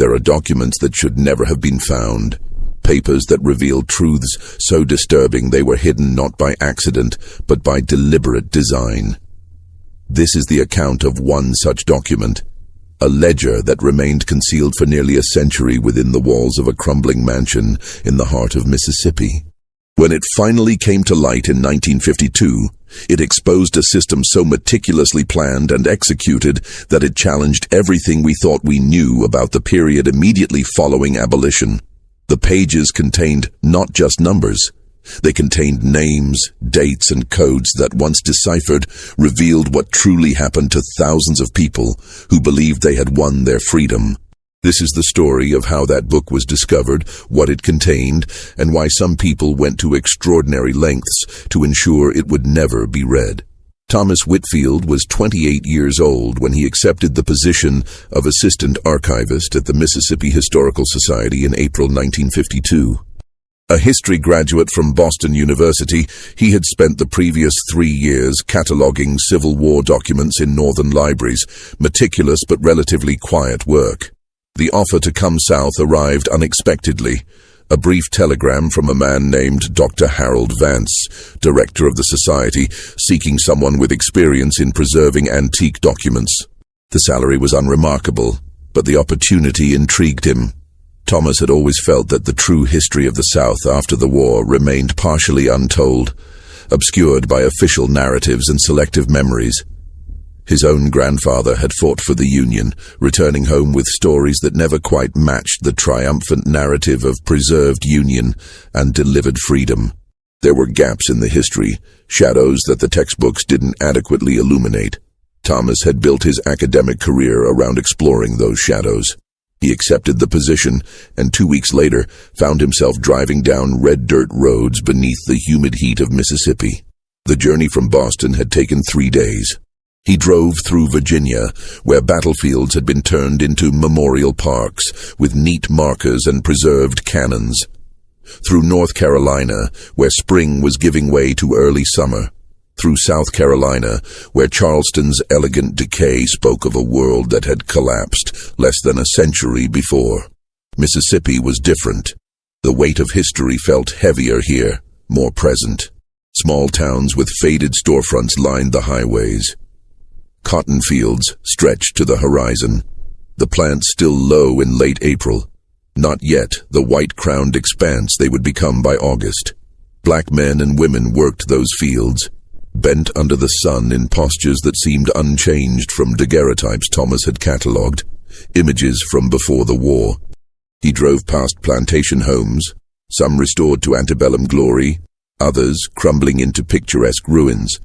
There are documents that should never have been found. Papers that reveal truths so disturbing they were hidden not by accident, but by deliberate design. This is the account of one such document, a ledger that remained concealed for nearly a century within the walls of a crumbling mansion in the heart of Mississippi. When it finally came to light in 1952, it exposed a system so meticulously planned and executed that it challenged everything we thought we knew about the period immediately following abolition. The pages contained not just numbers. They contained names, dates, and codes that, once deciphered, revealed what truly happened to thousands of people who believed they had won their freedom. This is the story of how that book was discovered, what it contained, and why some people went to extraordinary lengths to ensure it would never be read. Thomas Whitfield was 28 years old when he accepted the position of assistant archivist at the Mississippi Historical Society in April 1952. A history graduate from Boston University, he had spent the previous 3 years cataloging Civil War documents in northern libraries, meticulous but relatively quiet work. The offer to come south arrived unexpectedly. A brief telegram from a man named Dr. Harold Vance, director of the society, seeking someone with experience in preserving antique documents. The salary was unremarkable, but the opportunity intrigued him. Thomas had always felt that the true history of the South after the war remained partially untold, obscured by official narratives and selective memories. His own grandfather had fought for the Union, returning home with stories that never quite matched the triumphant narrative of preserved Union and delivered freedom. There were gaps in the history, shadows that the textbooks didn't adequately illuminate. Thomas had built his academic career around exploring those shadows. He accepted the position, and 2 weeks later found himself driving down red dirt roads beneath the humid heat of Mississippi. The journey from Boston had taken 3 days. He drove through Virginia, where battlefields had been turned into memorial parks with neat markers and preserved cannons. Through North Carolina, where spring was giving way to early summer. Through South Carolina, where Charleston's elegant decay spoke of a world that had collapsed less than a century before. Mississippi was different. The weight of history felt heavier here, more present. Small towns with faded storefronts lined the highways. Cotton fields stretched to the horizon, the plants still low in late April. Not yet the white-crowned expanse they would become by August. Black men and women worked those fields, bent under the sun in postures that seemed unchanged from daguerreotypes Thomas had catalogued, images from before the war. He drove past plantation homes, some restored to antebellum glory, others crumbling into picturesque ruins.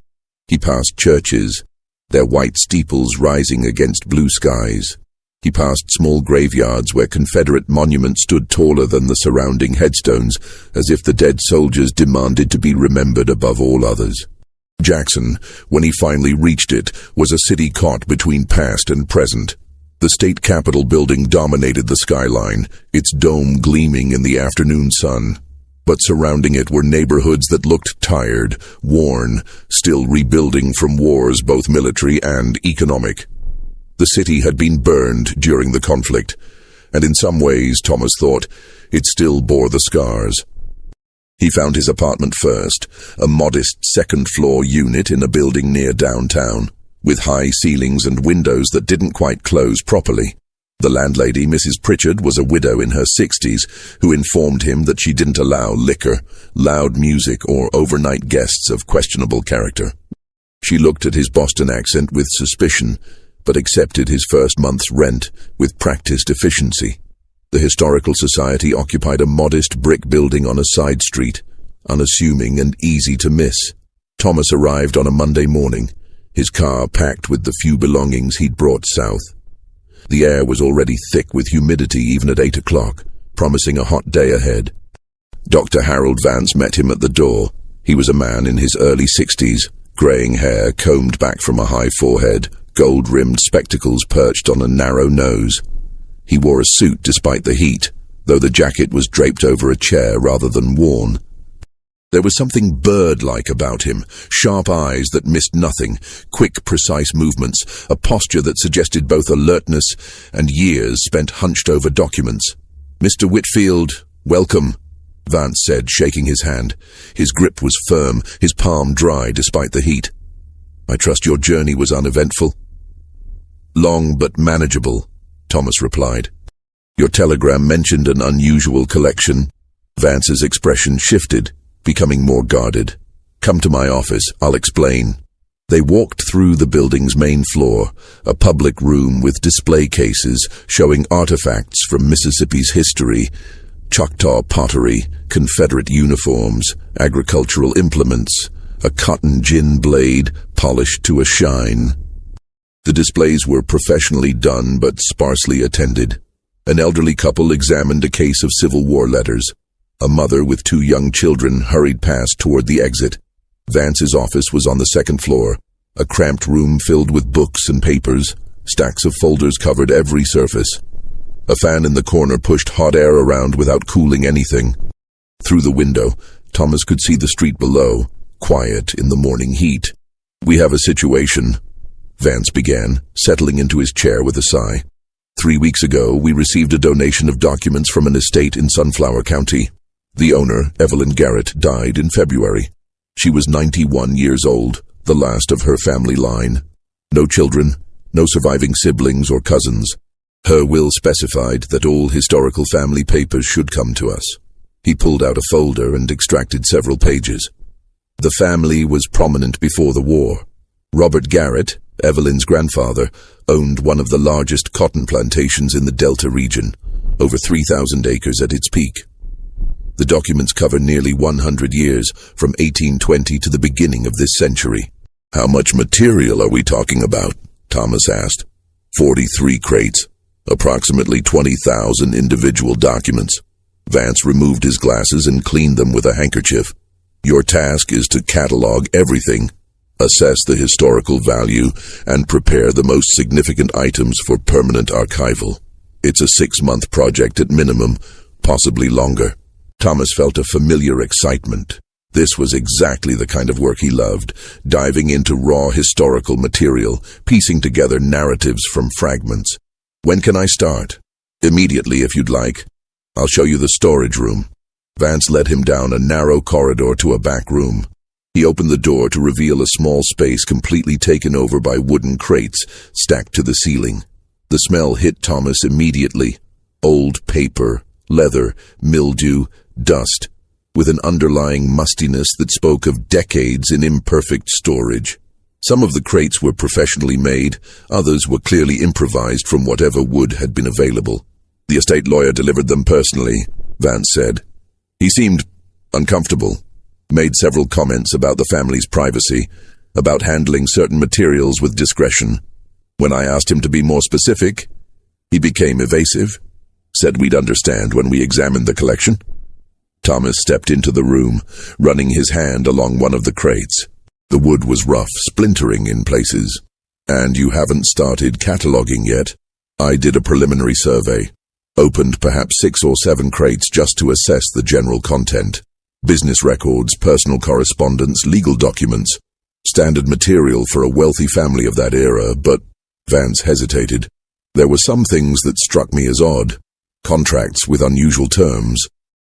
He passed churches, their white steeples rising against blue skies. He passed small graveyards where Confederate monuments stood taller than the surrounding headstones, as if the dead soldiers demanded to be remembered above all others. Jackson, when he finally reached it, was a city caught between past and present. The state capitol building dominated the skyline, its dome gleaming in the afternoon sun. But surrounding it were neighborhoods that looked tired, worn, still rebuilding from wars both military and economic. The city had been burned during the conflict, and in some ways, Thomas thought, it still bore the scars. He found his apartment first, a modest second-floor unit in a building near downtown, with high ceilings and windows that didn't quite close properly. The landlady, Mrs. Pritchard, was a widow in her 60s who informed him that she didn't allow liquor, loud music, or overnight guests of questionable character. She looked at his Boston accent with suspicion, but accepted his first month's rent with practiced efficiency. The Historical Society occupied a modest brick building on a side street, unassuming and easy to miss. Thomas arrived on a Monday morning, his car packed with the few belongings he'd brought south. The air was already thick with humidity even at 8 o'clock, promising a hot day ahead. Dr. Harold Vance met him at the door. He was a man in his early 60s, graying hair combed back from a high forehead, gold-rimmed spectacles perched on a narrow nose. He wore a suit despite the heat, though the jacket was draped over a chair rather than worn. There was something bird-like about him, sharp eyes that missed nothing, quick, precise movements, a posture that suggested both alertness and years spent hunched over documents. "Mr. Whitfield, welcome," Vance said, shaking his hand. His grip was firm, his palm dry despite the heat. "I trust your journey was uneventful." "Long but manageable," Thomas replied. "Your telegram mentioned an unusual collection." Vance's expression shifted, becoming more guarded. "Come to my office, I'll explain." They walked through the building's main floor, a public room with display cases showing artifacts from Mississippi's history, Choctaw pottery, Confederate uniforms, agricultural implements, a cotton gin blade polished to a shine. The displays were professionally done but sparsely attended. An elderly couple examined a case of Civil War letters. A mother with 2 young children hurried past toward the exit. Vance's office was on the second floor, a cramped room filled with books and papers. Stacks of folders covered every surface. A fan in the corner pushed hot air around without cooling anything. Through the window, Thomas could see the street below, quiet in the morning heat. "We have a situation," Vance began, settling into his chair with a sigh. 3 weeks ago, we received a donation of documents from an estate in Sunflower County. The owner, Evelyn Garrett, died in February. She was 91 years old, the last of her family line. No children, no surviving siblings or cousins. Her will specified that all historical family papers should come to us. He pulled out a folder and extracted several pages. The family was prominent before the war. Robert Garrett, Evelyn's grandfather, owned one of the largest cotton plantations in the Delta region, over 3,000 acres at its peak. The documents cover nearly 100 years, from 1820 to the beginning of this century. "How much material are we talking about?" Thomas asked. 43 crates, approximately 20,000 individual documents. Vance removed his glasses and cleaned them with a handkerchief. "Your task is to catalog everything, assess the historical value, and prepare the most significant items for permanent archival. It's a 6-month project at minimum, possibly longer." Thomas felt a familiar excitement. This was exactly the kind of work he loved, diving into raw historical material, piecing together narratives from fragments. "When can I start?" "Immediately, if you'd like. I'll show you the storage room." Vance led him down a narrow corridor to a back room. He opened the door to reveal a small space completely taken over by wooden crates stacked to the ceiling. The smell hit Thomas immediately. Old paper, leather, mildew, dust, with an underlying mustiness that spoke of decades in imperfect storage. Some of the crates were professionally made, others were clearly improvised from whatever wood had been available. "The estate lawyer delivered them personally," Vance said. He seemed uncomfortable, made several comments about the family's privacy, about handling certain materials with discretion. When I asked him to be more specific, he became evasive, said we'd understand when we examined the collection. Thomas stepped into the room, running his hand along one of the crates. The wood was rough, splintering in places. "And you haven't started cataloging yet?" "I did a preliminary survey. Opened perhaps 6 or 7 crates just to assess the general content. Business records, personal correspondence, legal documents. Standard material for a wealthy family of that era, but..." Vance hesitated. "There were some things that struck me as odd. Contracts with unusual terms.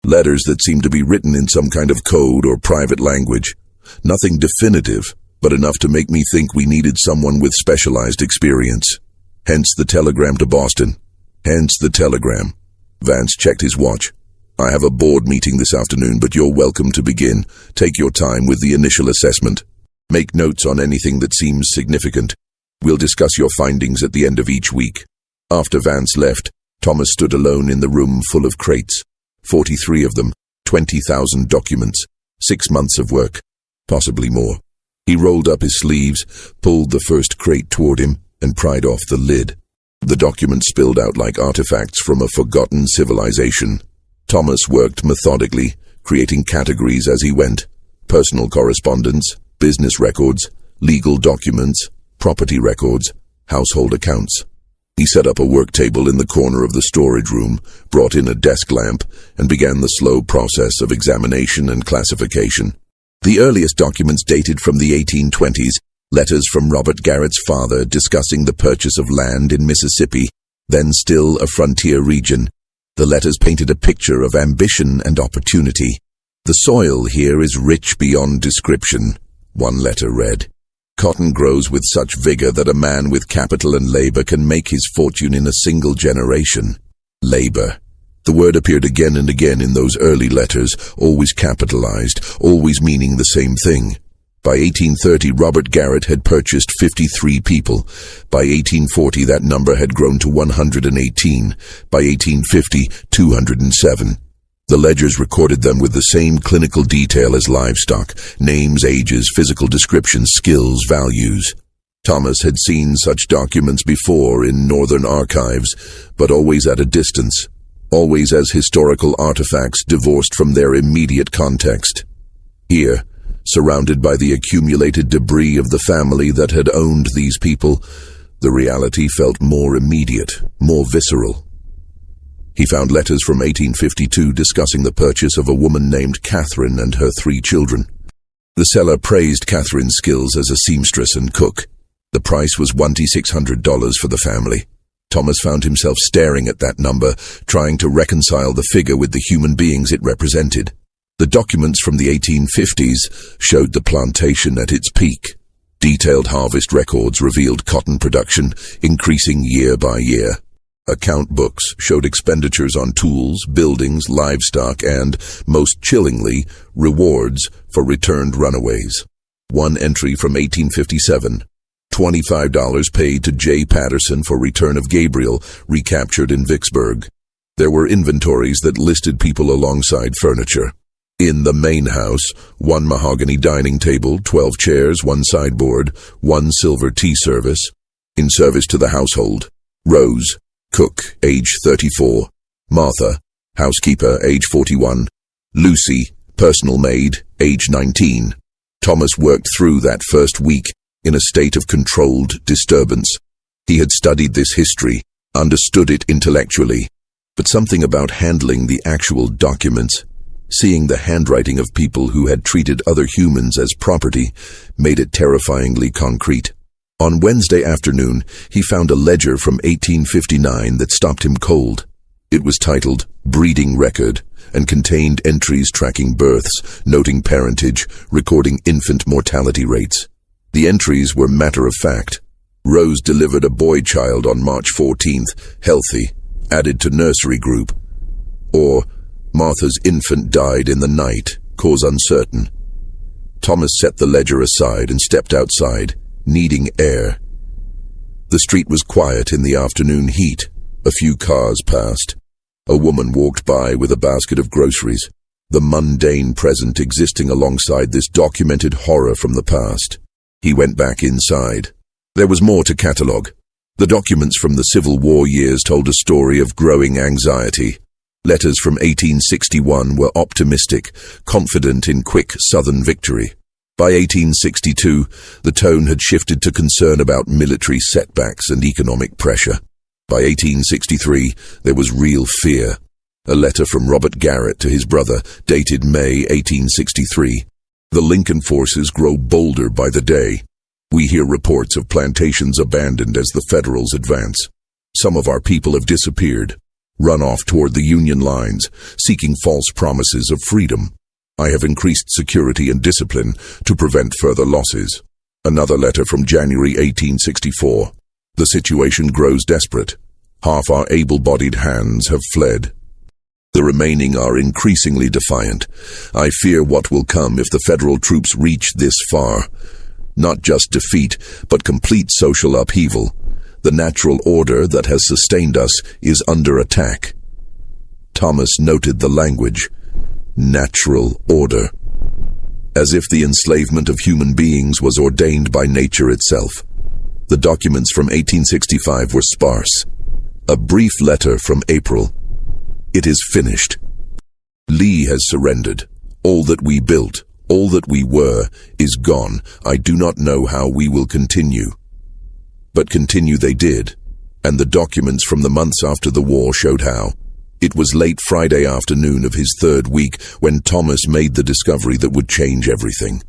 Letters that seemed to be written in some kind of code or private language. Nothing definitive, but enough to make me think we needed someone with specialized experience. Hence the telegram to Boston. Hence the telegram." Vance checked his watch. "I have a board meeting this afternoon, but you're welcome to begin. Take your time with the initial assessment. Make notes on anything that seems significant. We'll discuss your findings at the end of each week." After Vance left, Thomas stood alone in the room full of crates. 43 of them, 20,000 documents, 6 months of work, possibly more. He rolled up his sleeves, pulled the first crate toward him, and pried off the lid. The documents spilled out like artifacts from a forgotten civilization. Thomas worked methodically, creating categories as he went: personal correspondence, business records, legal documents, property records, household accounts. He set up a work table in the corner of the storage room, brought in a desk lamp, and began the slow process of examination and classification. The earliest documents dated from the 1820s, letters from Robert Garrett's father discussing the purchase of land in Mississippi, then still a frontier region. The letters painted a picture of ambition and opportunity. "The soil here is rich beyond description," one letter read. "Cotton grows with such vigor that a man with capital and labor can make his fortune in a single generation." Labor. The word appeared again and again in those early letters, always capitalized, always meaning the same thing. By 1830, Robert Garrett had purchased 53 people. By 1840, that number had grown to 118. By 1850, 207. The ledgers recorded them with the same clinical detail as livestock: names, ages, physical descriptions, skills, values. Thomas had seen such documents before in northern archives, but always at a distance, always as historical artifacts divorced from their immediate context. Here, surrounded by the accumulated debris of the family that had owned these people, the reality felt more immediate, more visceral. He found letters from 1852 discussing the purchase of a woman named Catherine and her 3 children. The seller praised Catherine's skills as a seamstress and cook. The price was $2,600 for the family. Thomas found himself staring at that number, trying to reconcile the figure with the human beings it represented. The documents from the 1850s showed the plantation at its peak. Detailed harvest records revealed cotton production increasing year by year. Account books showed expenditures on tools, buildings, livestock, and, most chillingly, rewards for returned runaways. One entry from 1857, $25 paid to J. Patterson for return of Gabriel, recaptured in Vicksburg. There were inventories that listed people alongside furniture. In the main house, 1 mahogany dining table, 12 chairs, 1 sideboard, 1 silver tea service. In service to the household: Rose, cook, age 34; Martha, housekeeper, age 41; Lucy, personal maid, age 19. Thomas worked through that first week in a state of controlled disturbance. He had studied this history, understood it intellectually, but something about handling the actual documents, seeing the handwriting of people who had treated other humans as property, made it terrifyingly concrete. On Wednesday afternoon, he found a ledger from 1859 that stopped him cold. It was titled "Breeding Record" and contained entries tracking births, noting parentage, recording infant mortality rates. The entries were matter-of-fact. Rose delivered a boy child on March 14th, healthy, added to nursery group. Or, Martha's infant died in the night, cause uncertain. Thomas set the ledger aside and stepped outside, needing air. The street was quiet in the afternoon heat. A few cars passed. A woman walked by with a basket of groceries, the mundane present existing alongside this documented horror from the past. He went back inside. There was more to catalogue. The documents from the Civil War years told a story of growing anxiety. Letters from 1861 were optimistic, confident in quick Southern victory. By 1862, the tone had shifted to concern about military setbacks and economic pressure. By 1863, there was real fear. A letter from Robert Garrett to his brother, dated May 1863. "The Lincoln forces grow bolder by the day. We hear reports of plantations abandoned as the Federals advance. Some of our people have disappeared, run off toward the Union lines, seeking false promises of freedom. I have increased security and discipline to prevent further losses." Another letter from January 1864. "The situation grows desperate. Half our able-bodied hands have fled. The remaining are increasingly defiant. I fear what will come if the federal troops reach this far. Not just defeat, but complete social upheaval. The natural order that has sustained us is under attack." Thomas noted the language. Natural order. As if the enslavement of human beings was ordained by nature itself. The documents from 1865 were sparse. A brief letter from April. "It is finished. Lee has surrendered. All that we built, all that we were, is gone. I do not know how we will continue." But continue they did, and the documents from the months after the war showed how. It was late Friday afternoon of his third week when Thomas made the discovery that would change everything.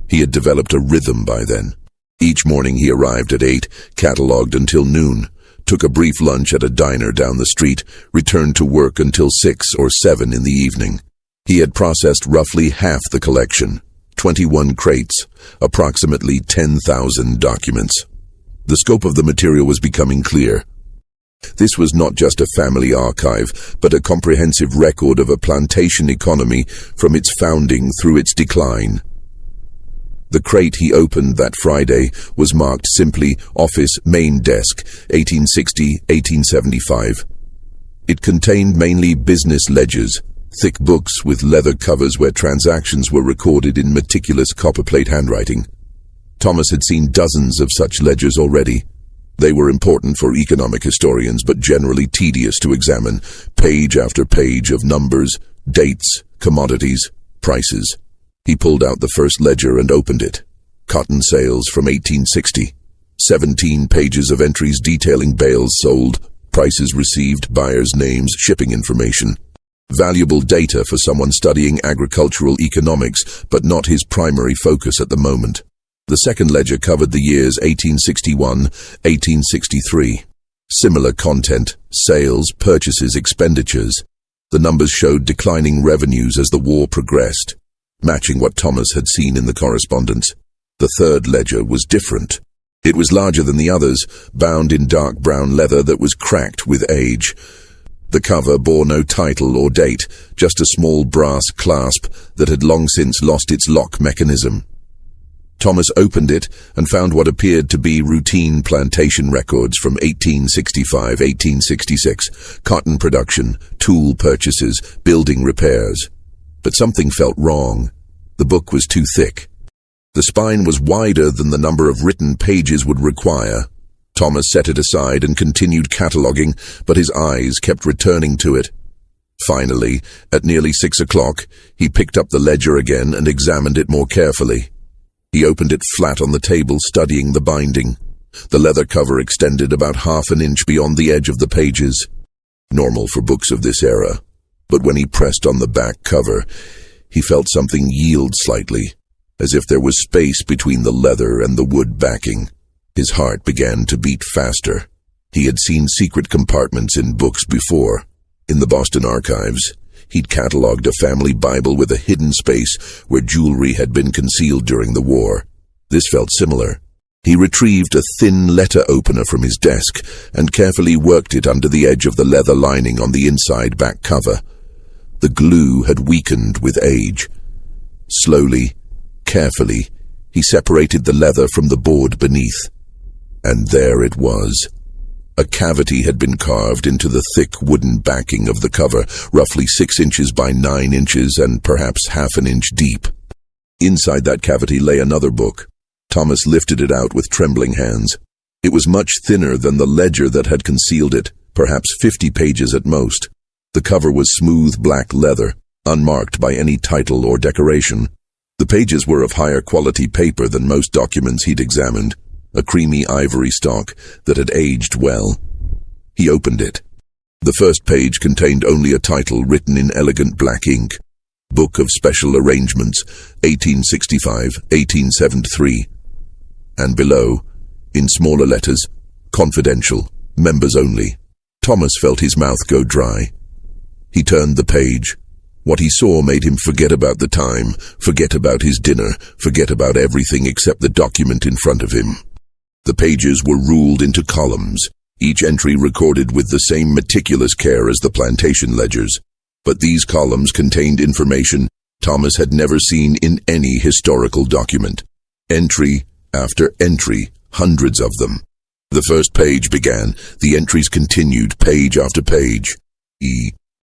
He had developed a rhythm by then. Each morning he arrived at 8, catalogued until noon, took a brief lunch at a diner down the street, returned to work until 6 or 7 in the evening. He had processed roughly half the collection, 21 crates, approximately 10,000 documents. The scope of the material was becoming clear. This was not just a family archive, but a comprehensive record of a plantation economy from its founding through its decline. The crate he opened that Friday was marked simply Office Main Desk, 1860-1875. It contained mainly business ledgers, thick books with leather covers where transactions were recorded in meticulous copperplate handwriting. Thomas had seen dozens of such ledgers already. They were important for economic historians, but generally tedious to examine, page after page of numbers, dates, commodities, prices. He pulled out the first ledger and opened it. Cotton sales from 1860. 17 pages of entries detailing bales sold, prices received, buyers' names, shipping information. Valuable data for someone studying agricultural economics, but not his primary focus at the moment. The second ledger covered the years 1861-1863. Similar content, sales, purchases, expenditures. The numbers showed declining revenues as the war progressed, matching what Thomas had seen in the correspondence. The third ledger was different. It was larger than the others, bound in dark brown leather that was cracked with age. The cover bore no title or date, just a small brass clasp that had long since lost its lock mechanism. Thomas opened it and found what appeared to be routine plantation records from 1865-1866, cotton production, tool purchases, building repairs. But something felt wrong. The book was too thick. The spine was wider than the number of written pages would require. Thomas set it aside and continued cataloguing, but his eyes kept returning to it. Finally, at nearly 6 o'clock, he picked up the ledger again and examined it more carefully. He opened it flat on the table, studying the binding. The leather cover extended about half an inch beyond the edge of the pages. Normal for books of this era. But when he pressed on the back cover, he felt something yield slightly, as if there was space between the leather and the wood backing. His heart began to beat faster. He had seen secret compartments in books before. In the Boston archives, he'd catalogued a family Bible with a hidden space where jewelry had been concealed during the war. This felt similar. He retrieved a thin letter opener from his desk and carefully worked it under the edge of the leather lining on the inside back cover. The glue had weakened with age. Slowly, carefully, he separated the leather from the board beneath. And there it was. A cavity had been carved into the thick wooden backing of the cover, roughly 6 inches by 9 inches and perhaps half an inch deep. Inside that cavity lay another book. Thomas lifted it out with trembling hands. It was much thinner than the ledger that had concealed it, perhaps 50 pages at most. The cover was smooth black leather, unmarked by any title or decoration. The pages were of higher quality paper than most documents he'd examined, a creamy ivory stock that had aged well. He opened it. The first page contained only a title written in elegant black ink. Book of Special Arrangements, 1865-1873. And below, in smaller letters, Confidential, Members Only. Thomas felt his mouth go dry. He turned the page. What he saw made him forget about the time, forget about his dinner, forget about everything except the document in front of him. The pages were ruled into columns, each entry recorded with the same meticulous care as the plantation ledgers. But these columns contained information Thomas had never seen in any historical document. Entry after entry, hundreds of them. The first page began. The entries continued, page after page.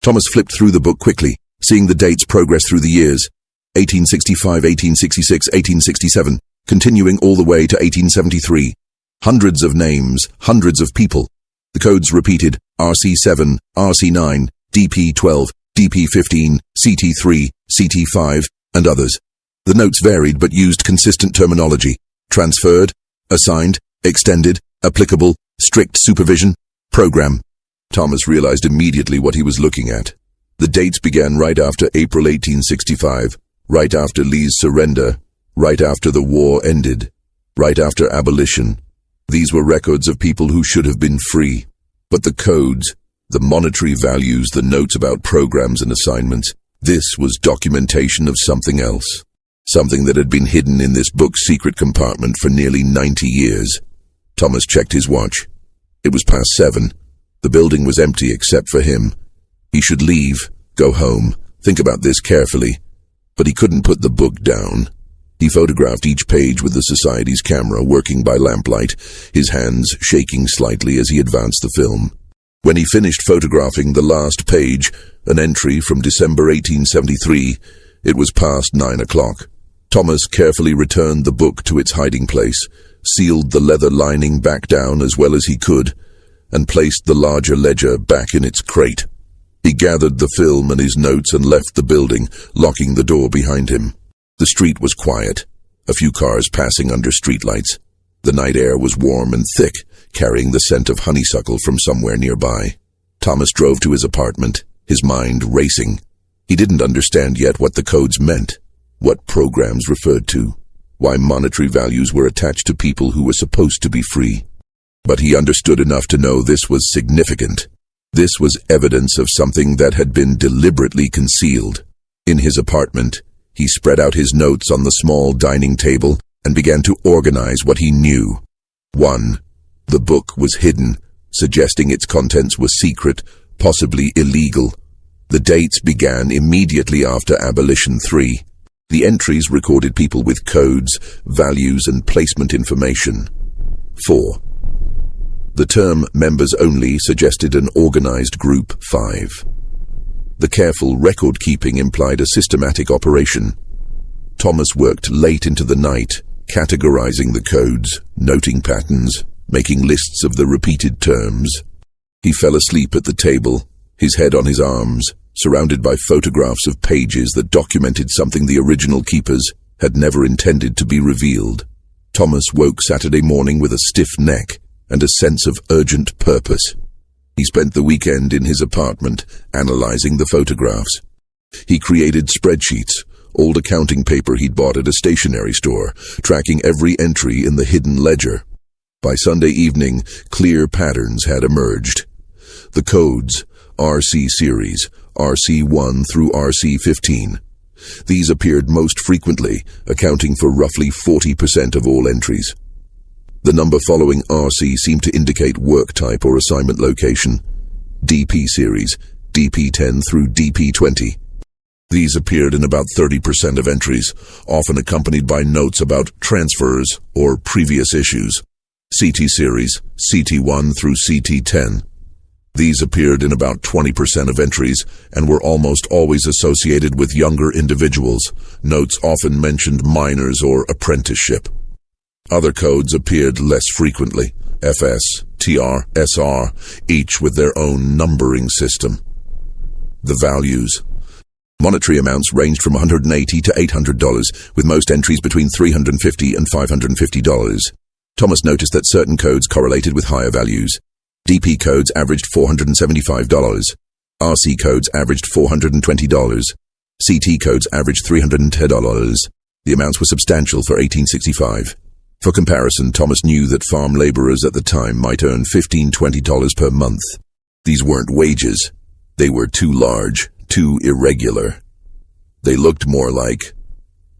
Thomas flipped through the book quickly, seeing the dates progress through the years. 1865, 1866, 1867. Continuing all the way to 1873. Hundreds of names, hundreds of people. The codes repeated: RC7, RC9, DP12, DP15, CT3, CT5, and others. The notes varied but used consistent terminology: transferred, assigned, extended, applicable, strict supervision, program. Thomas realized immediately what he was looking at. The dates began right after April 1865, right after Lee's surrender, right after the war ended, right after abolition. These were records of people who should have been free. But the codes, the monetary values, the notes about programs and assignments, this was documentation of something else. Something that had been hidden in this book's secret compartment for nearly 90 years. Thomas checked his watch. It was past 7. The building was empty except for him. He should leave, go home, think about this carefully. But he couldn't put the book down. He photographed each page with the Society's camera working by lamplight, his hands shaking slightly as he advanced the film. When he finished photographing the last page, an entry from December 1873, it was past 9 o'clock. Thomas carefully returned the book to its hiding place, sealed the leather lining back down as well as he could, and placed the larger ledger back in its crate. He gathered the film and his notes and left the building, locking the door behind him. The street was quiet, a few cars passing under streetlights. The night air was warm and thick, carrying the scent of honeysuckle from somewhere nearby. Thomas drove to his apartment, his mind racing. He didn't understand yet what the codes meant, what programs referred to, why monetary values were attached to people who were supposed to be free. But he understood enough to know this was significant. This was evidence of something that had been deliberately concealed. In his apartment, he spread out his notes on the small dining table and began to organize what he knew. 1. The book was hidden, suggesting its contents were secret, possibly illegal. The dates began immediately after Abolition 3. The entries recorded people with codes, values, and placement information. 4. The term members only suggested an organized group. 5. The careful record-keeping implied a systematic operation. Thomas worked late into the night, categorizing the codes, noting patterns, making lists of the repeated terms. He fell asleep at the table, his head on his arms, surrounded by photographs of pages that documented something the original keepers had never intended to be revealed. Thomas woke Saturday morning with a stiff neck and a sense of urgent purpose. He spent the weekend in his apartment, analyzing the photographs. He created spreadsheets, old accounting paper he'd bought at a stationery store, tracking every entry in the hidden ledger. By Sunday evening, clear patterns had emerged. The codes, RC series, RC1 through RC15. These appeared most frequently, accounting for roughly 40% of all entries. The number following RC seemed to indicate work type or assignment location. DP series, DP10 through DP20. These appeared in about 30% of entries, often accompanied by notes about transfers or previous issues. CT series, CT1 through CT10. These appeared in about 20% of entries and were almost always associated with younger individuals. Notes often mentioned minors or apprenticeship. Other codes appeared less frequently, FS, TR, SR, each with their own numbering system. The values. Monetary amounts ranged from $180 to $800, with most entries between $350 and $550. Thomas noticed that certain codes correlated with higher values. DP codes averaged $475. RC codes averaged $420. CT codes averaged $310. The amounts were substantial for 1865. For comparison, Thomas knew that farm laborers at the time might earn $15, $20 per month. These weren't wages. They were too large, too irregular. They looked more like...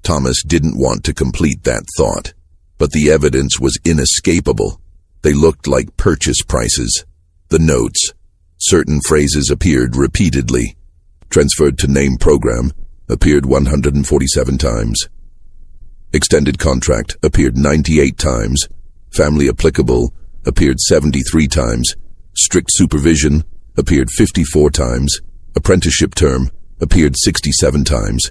Thomas didn't want to complete that thought, but the evidence was inescapable. They looked like purchase prices. The notes. Certain phrases appeared repeatedly. Transferred to name program appeared 147 times. Extended contract appeared 98 times. Family applicable appeared 73 times. Strict supervision appeared 54 times. Apprenticeship term appeared 67 times.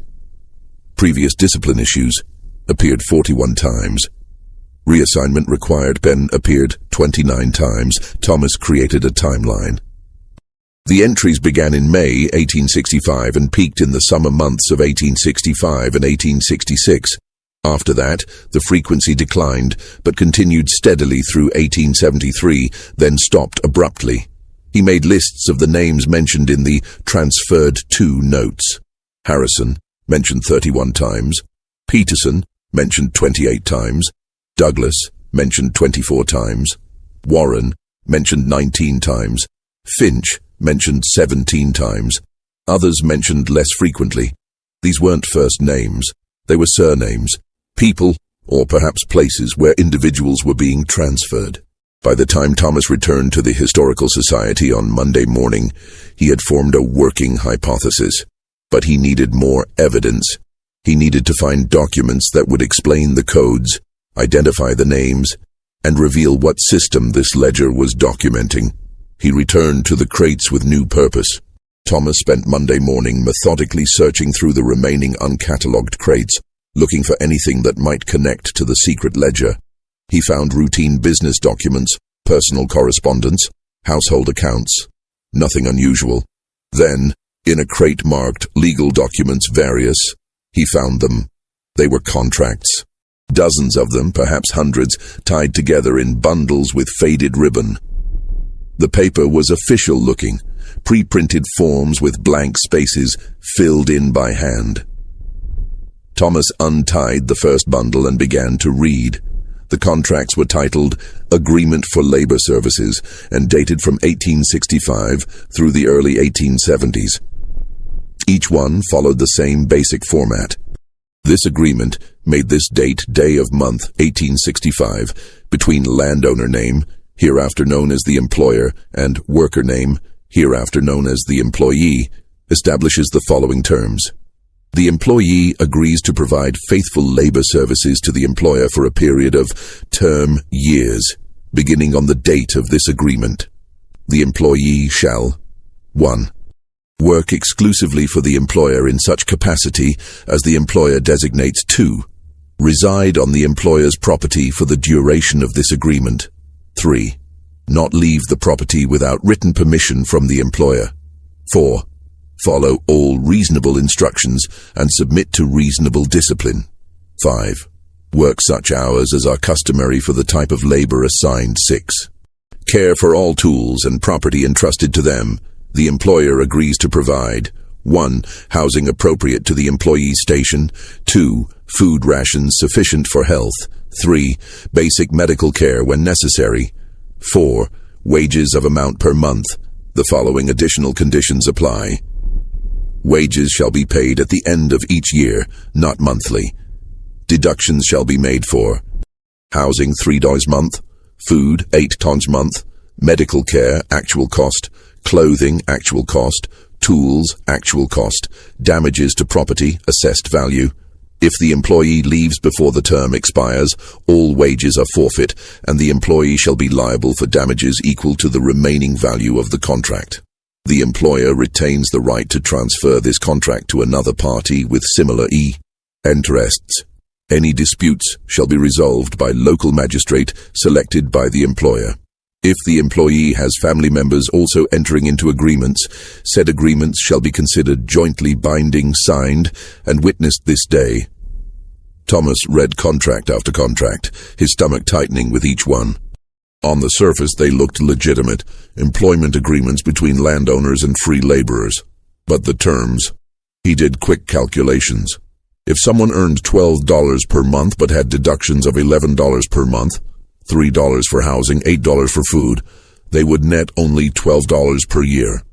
Previous discipline issues appeared 41 times. Reassignment required pen appeared 29 times. Thomas created a timeline. The entries began in May 1865 and peaked in the summer months of 1865 and 1866. After that, the frequency declined, but continued steadily through 1873, then stopped abruptly. He made lists of the names mentioned in the transferred to notes. Harrison, mentioned 31 times. Peterson, mentioned 28 times. Douglas, mentioned 24 times. Warren, mentioned 19 times. Finch, mentioned 17 times. Others mentioned less frequently. These weren't first names. They were surnames, people, or perhaps places where individuals were being transferred. By the time Thomas returned to the Historical Society on Monday morning, he had formed a working hypothesis. But he needed more evidence. He needed to find documents that would explain the codes, identify the names, and reveal what system this ledger was documenting. He returned to the crates with new purpose. Thomas spent Monday morning methodically searching through the remaining uncatalogued crates, looking for anything that might connect to the secret ledger. He found routine business documents, personal correspondence, household accounts. Nothing unusual. Then, in a crate marked Legal Documents Various, he found them. They were contracts. Dozens of them, perhaps hundreds, tied together in bundles with faded ribbon. The paper was official-looking, pre-printed forms with blank spaces filled in by hand. Thomas untied the first bundle and began to read. The contracts were titled Agreement for Labor Services and dated from 1865 through the early 1870s. Each one followed the same basic format. This agreement made this date day of month 1865 between landowner name, hereafter known as the employer, and worker name, hereafter known as the employee, establishes the following terms. The employee agrees to provide faithful labor services to the employer for a period of term years, beginning on the date of this agreement. The employee shall 1. Work exclusively for the employer in such capacity as the employer designates. 2. Reside on the employer's property for the duration of this agreement. 3. Not leave the property without written permission from the employer. 4. Follow all reasonable instructions and submit to reasonable discipline. 5. Work such hours as are customary for the type of labor assigned. 6. Care for all tools and property entrusted to them. The employer agrees to provide 1. Housing appropriate to the employee's station. 2. Food rations sufficient for health. 3. Basic medical care when necessary. 4. Wages of amount per month. The following additional conditions apply. Wages shall be paid at the end of each year, not monthly. Deductions shall be made for housing $3 month, food $8 month, medical care actual cost, clothing actual cost, tools actual cost, damages to property assessed value. If the employee leaves before the term expires, all wages are forfeit, and the employee shall be liable for damages equal to the remaining value of the contract. The employer retains the right to transfer this contract to another party with similar interests. Any disputes shall be resolved by local magistrate selected by the employer. If the employee has family members also entering into agreements, said agreements shall be considered jointly binding, signed, and witnessed this day. Thomas read contract after contract, his stomach tightening with each one. On the surface, they looked legitimate, employment agreements between landowners and free laborers. But the terms, he did quick calculations. If someone earned $12 per month but had deductions of $11 per month, $3 for housing, $8 for food, they would net only $12 per year.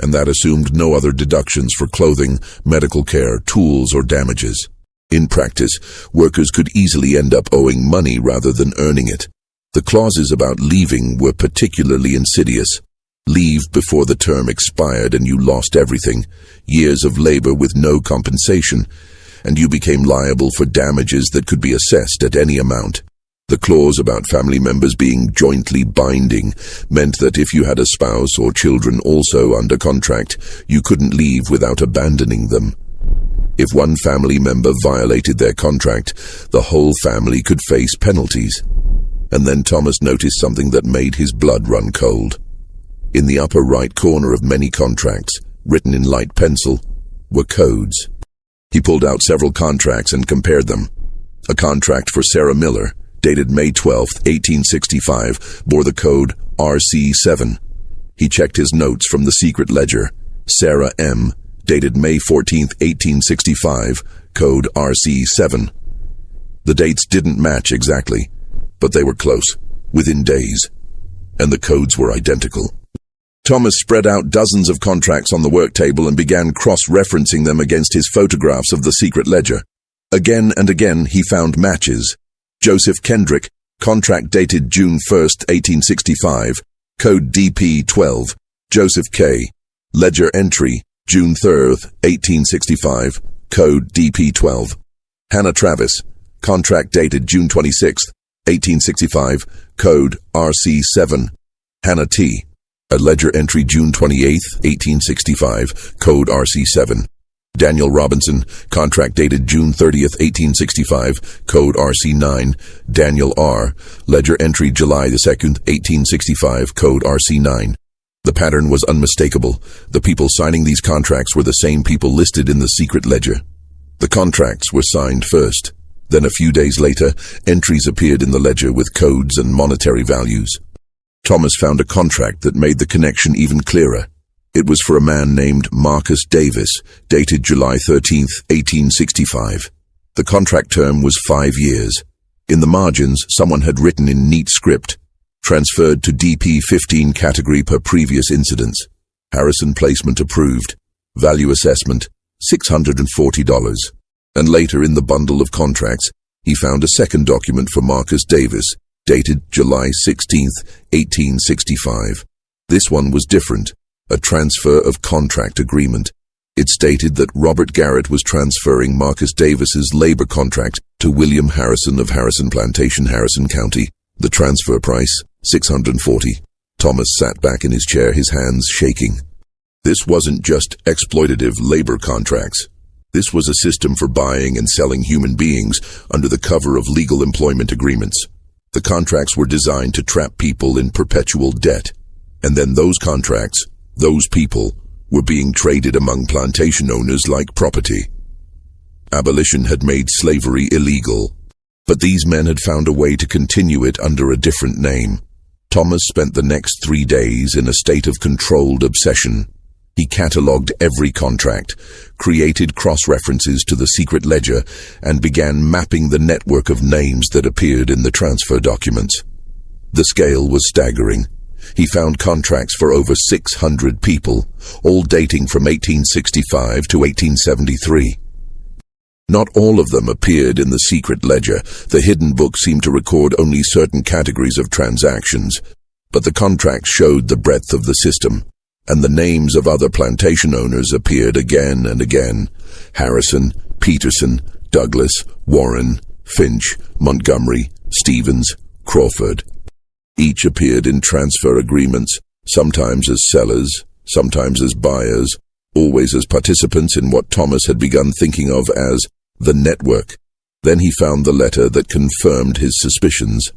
And that assumed no other deductions for clothing, medical care, tools, or damages. In practice, workers could easily end up owing money rather than earning it. The clauses about leaving were particularly insidious. Leave before the term expired and you lost everything, years of labor with no compensation, and you became liable for damages that could be assessed at any amount. The clause about family members being jointly binding meant that if you had a spouse or children also under contract, you couldn't leave without abandoning them. If one family member violated their contract, the whole family could face penalties. And then Thomas noticed something that made his blood run cold. In the upper right corner of many contracts, written in light pencil, were codes. He pulled out several contracts and compared them. A contract for Sarah Miller, dated May 12, 1865, bore the code RC7. He checked his notes from the secret ledger. Sarah M., dated May 14, 1865, code RC7. The dates didn't match exactly, but they were close, within days, and the codes were identical. Thomas spread out dozens of contracts on the work table and began cross-referencing them against his photographs of the secret ledger. Again and again he found matches. Joseph Kendrick, contract dated June 1, 1865, code DP12. Joseph K., ledger entry, June 3, 1865, code DP12. Hannah Travis, contract dated June 26, 1865, code RC7. Hannah T., a ledger entry June 28, 1865, code RC7. Daniel Robinson, contract dated June 30, 1865, code RC9. Daniel R., ledger entry July 2, 1865, code RC9. The pattern was unmistakable. The people signing these contracts were the same people listed in the secret ledger. The contracts were signed first. Then a few days later, entries appeared in the ledger with codes and monetary values. Thomas found a contract that made the connection even clearer. It was for a man named Marcus Davis, dated July 13, 1865. The contract term was 5 years. In the margins, someone had written in neat script, transferred to DP15 category per previous incidents. Harrison placement approved. Value assessment, $640. And later in the bundle of contracts, he found a second document for Marcus Davis, dated July 16, 1865. This one was different, a transfer of contract agreement. It stated that Robert Garrett was transferring Marcus Davis's labor contract to William Harrison of Harrison Plantation, Harrison County. The transfer price, $640. Thomas sat back in his chair, his hands shaking. This wasn't just exploitative labor contracts. This was a system for buying and selling human beings under the cover of legal employment agreements. The contracts were designed to trap people in perpetual debt. And then those contracts, those people, were being traded among plantation owners like property. Abolition had made slavery illegal, but these men had found a way to continue it under a different name. Thomas spent the next 3 days in a state of controlled obsession. He catalogued every contract, created cross-references to the secret ledger, and began mapping the network of names that appeared in the transfer documents. The scale was staggering. He found contracts for over 600 people, all dating from 1865 to 1873. Not all of them appeared in the secret ledger. The hidden book seemed to record only certain categories of transactions, but the contracts showed the breadth of the system, and the names of other plantation owners appeared again and again. Harrison, Peterson, Douglas, Warren, Finch, Montgomery, Stevens, Crawford. Each appeared in transfer agreements, sometimes as sellers, sometimes as buyers, always as participants in what Thomas had begun thinking of as the network. Then he found the letter that confirmed his suspicions.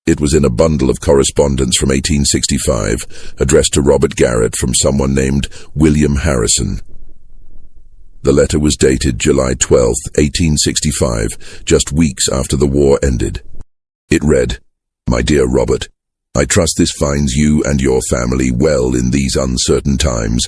It was in a bundle of correspondence from 1865, addressed to Robert Garrett from someone named William Harrison. The letter was dated July 12, 1865, just weeks after the war ended. It read, "My dear Robert, I trust this finds you and your family well in these uncertain times.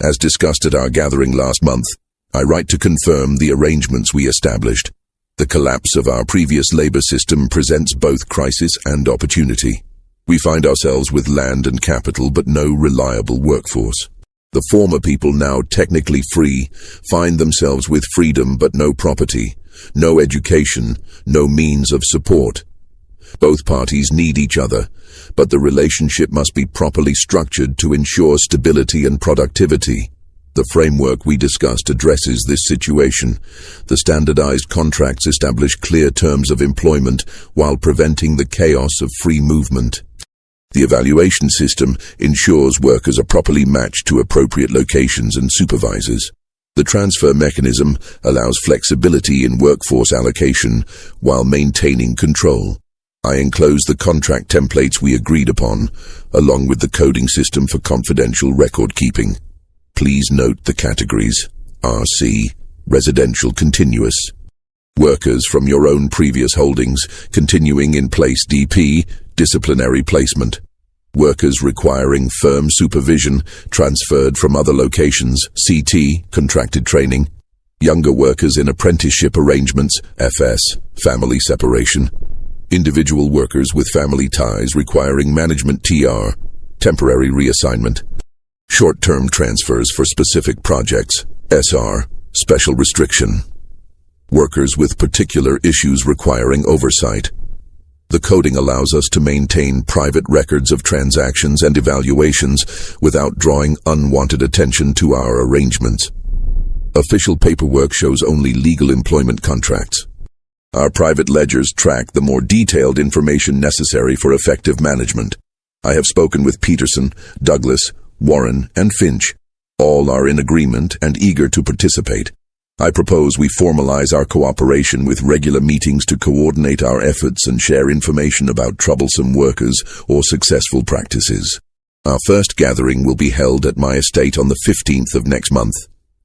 As discussed at our gathering last month, I write to confirm the arrangements we established. The collapse of our previous labor system presents both crisis and opportunity. We find ourselves with land and capital but no reliable workforce. The former people, now technically free, find themselves with freedom but no property, no education, no means of support. Both parties need each other, but the relationship must be properly structured to ensure stability and productivity. The framework we discussed addresses this situation. The standardized contracts establish clear terms of employment while preventing the chaos of free movement. The evaluation system ensures workers are properly matched to appropriate locations and supervisors. The transfer mechanism allows flexibility in workforce allocation while maintaining control. I enclose the contract templates we agreed upon, along with the coding system for confidential record keeping. Please note the categories: RC, residential continuous. Workers from your own previous holdings, continuing in place DP, disciplinary placement. Workers requiring firm supervision, transferred from other locations, CT, contracted training. Younger workers in apprenticeship arrangements, FS, family separation. Individual workers with family ties requiring management TR, temporary reassignment. Short-term transfers for specific projects, SR, special restriction. Workers with particular issues requiring oversight. The coding allows us to maintain private records of transactions and evaluations without drawing unwanted attention to our arrangements. Official paperwork shows only legal employment contracts. Our private ledgers track the more detailed information necessary for effective management. I have spoken with Peterson, Douglas, Warren, and Finch. All are in agreement and eager to participate. I propose we formalize our cooperation with regular meetings to coordinate our efforts and share information about troublesome workers or successful practices. Our first gathering will be held at my estate on the 15th of next month.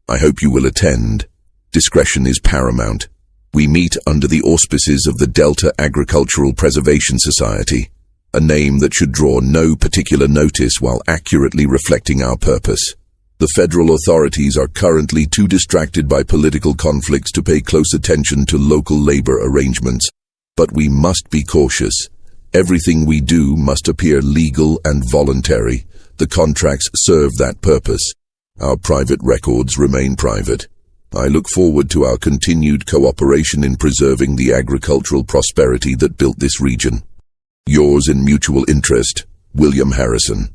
I hope you will attend. Discretion is paramount. We meet under the auspices of the Delta Agricultural Preservation Society, a name that should draw no particular notice while accurately reflecting our purpose. The federal authorities are currently too distracted by political conflicts to pay close attention to local labor arrangements. But we must be cautious. Everything we do must appear legal and voluntary. The contracts serve that purpose. Our private records remain private. I look forward to our continued cooperation in preserving the agricultural prosperity that built this region. Yours in mutual interest, William Harrison.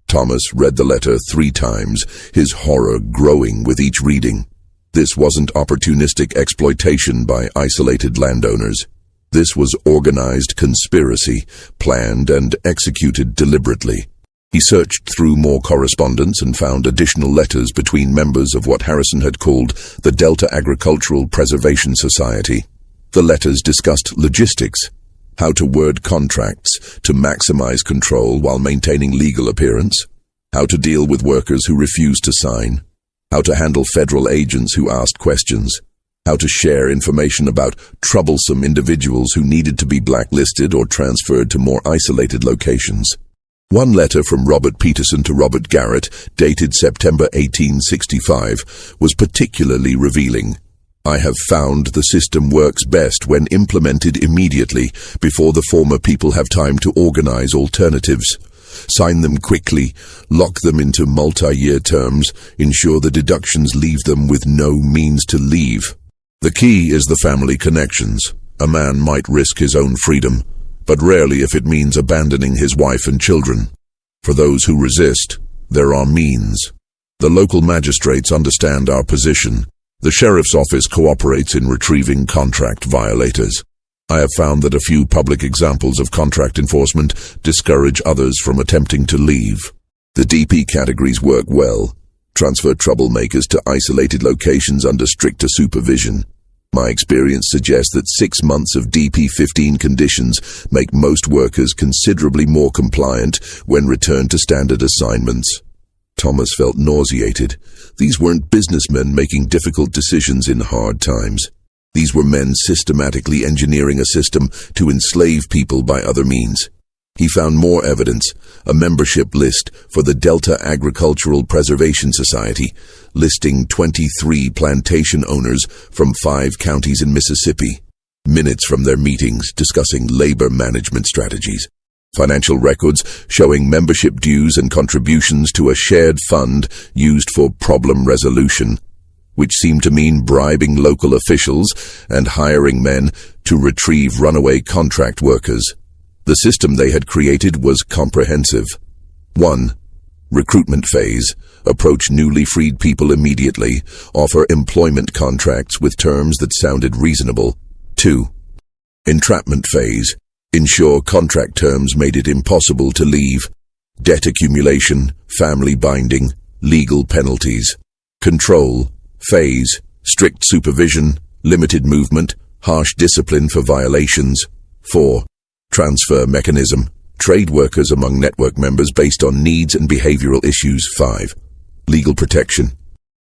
Thomas read the letter 3 times, his horror growing with each reading. This wasn't opportunistic exploitation by isolated landowners. This was organized conspiracy, planned and executed deliberately. He searched through more correspondence and found additional letters between members of what Harrison had called the Delta Agricultural Preservation Society. The letters discussed logistics, how to word contracts to maximize control while maintaining legal appearance, how to deal with workers who refused to sign, how to handle federal agents who asked questions, how to share information about troublesome individuals who needed to be blacklisted or transferred to more isolated locations. One letter from Robert Peterson to Robert Garrett, dated September 1865, was particularly revealing. I have found the system works best when implemented immediately, before the former people have time to organize alternatives. Sign them quickly, lock them into multi-year terms, ensure the deductions leave them with no means to leave. The key is the family connections. A man might risk his own freedom, but rarely if it means abandoning his wife and children. For those who resist, there are means. The local magistrates understand our position. The sheriff's office cooperates in retrieving contract violators. I have found that a few public examples of contract enforcement discourage others from attempting to leave. The DP categories work well. Transfer troublemakers to isolated locations under stricter supervision. My experience suggests that 6 months of DP-15 conditions make most workers considerably more compliant when returned to standard assignments. Thomas felt nauseated. These weren't businessmen making difficult decisions in hard times. These were men systematically engineering a system to enslave people by other means. He found more evidence, a membership list for the Delta Agricultural Preservation Society, listing 23 plantation owners from 5 counties in Mississippi. Minutes from their meetings discussing labor management strategies. Financial records showing membership dues and contributions to a shared fund used for problem resolution, which seemed to mean bribing local officials and hiring men to retrieve runaway contract workers. The system they had created was comprehensive. 1. Recruitment phase. Approach newly freed people immediately. Offer employment contracts with terms that sounded reasonable. 2. Entrapment phase. Ensure contract terms made it impossible to leave. Debt accumulation, family binding, legal penalties. Control phase. Strict supervision, limited movement, harsh discipline for violations. 4. Transfer mechanism. Trade workers among network members based on needs and behavioral issues. 5. Legal protection.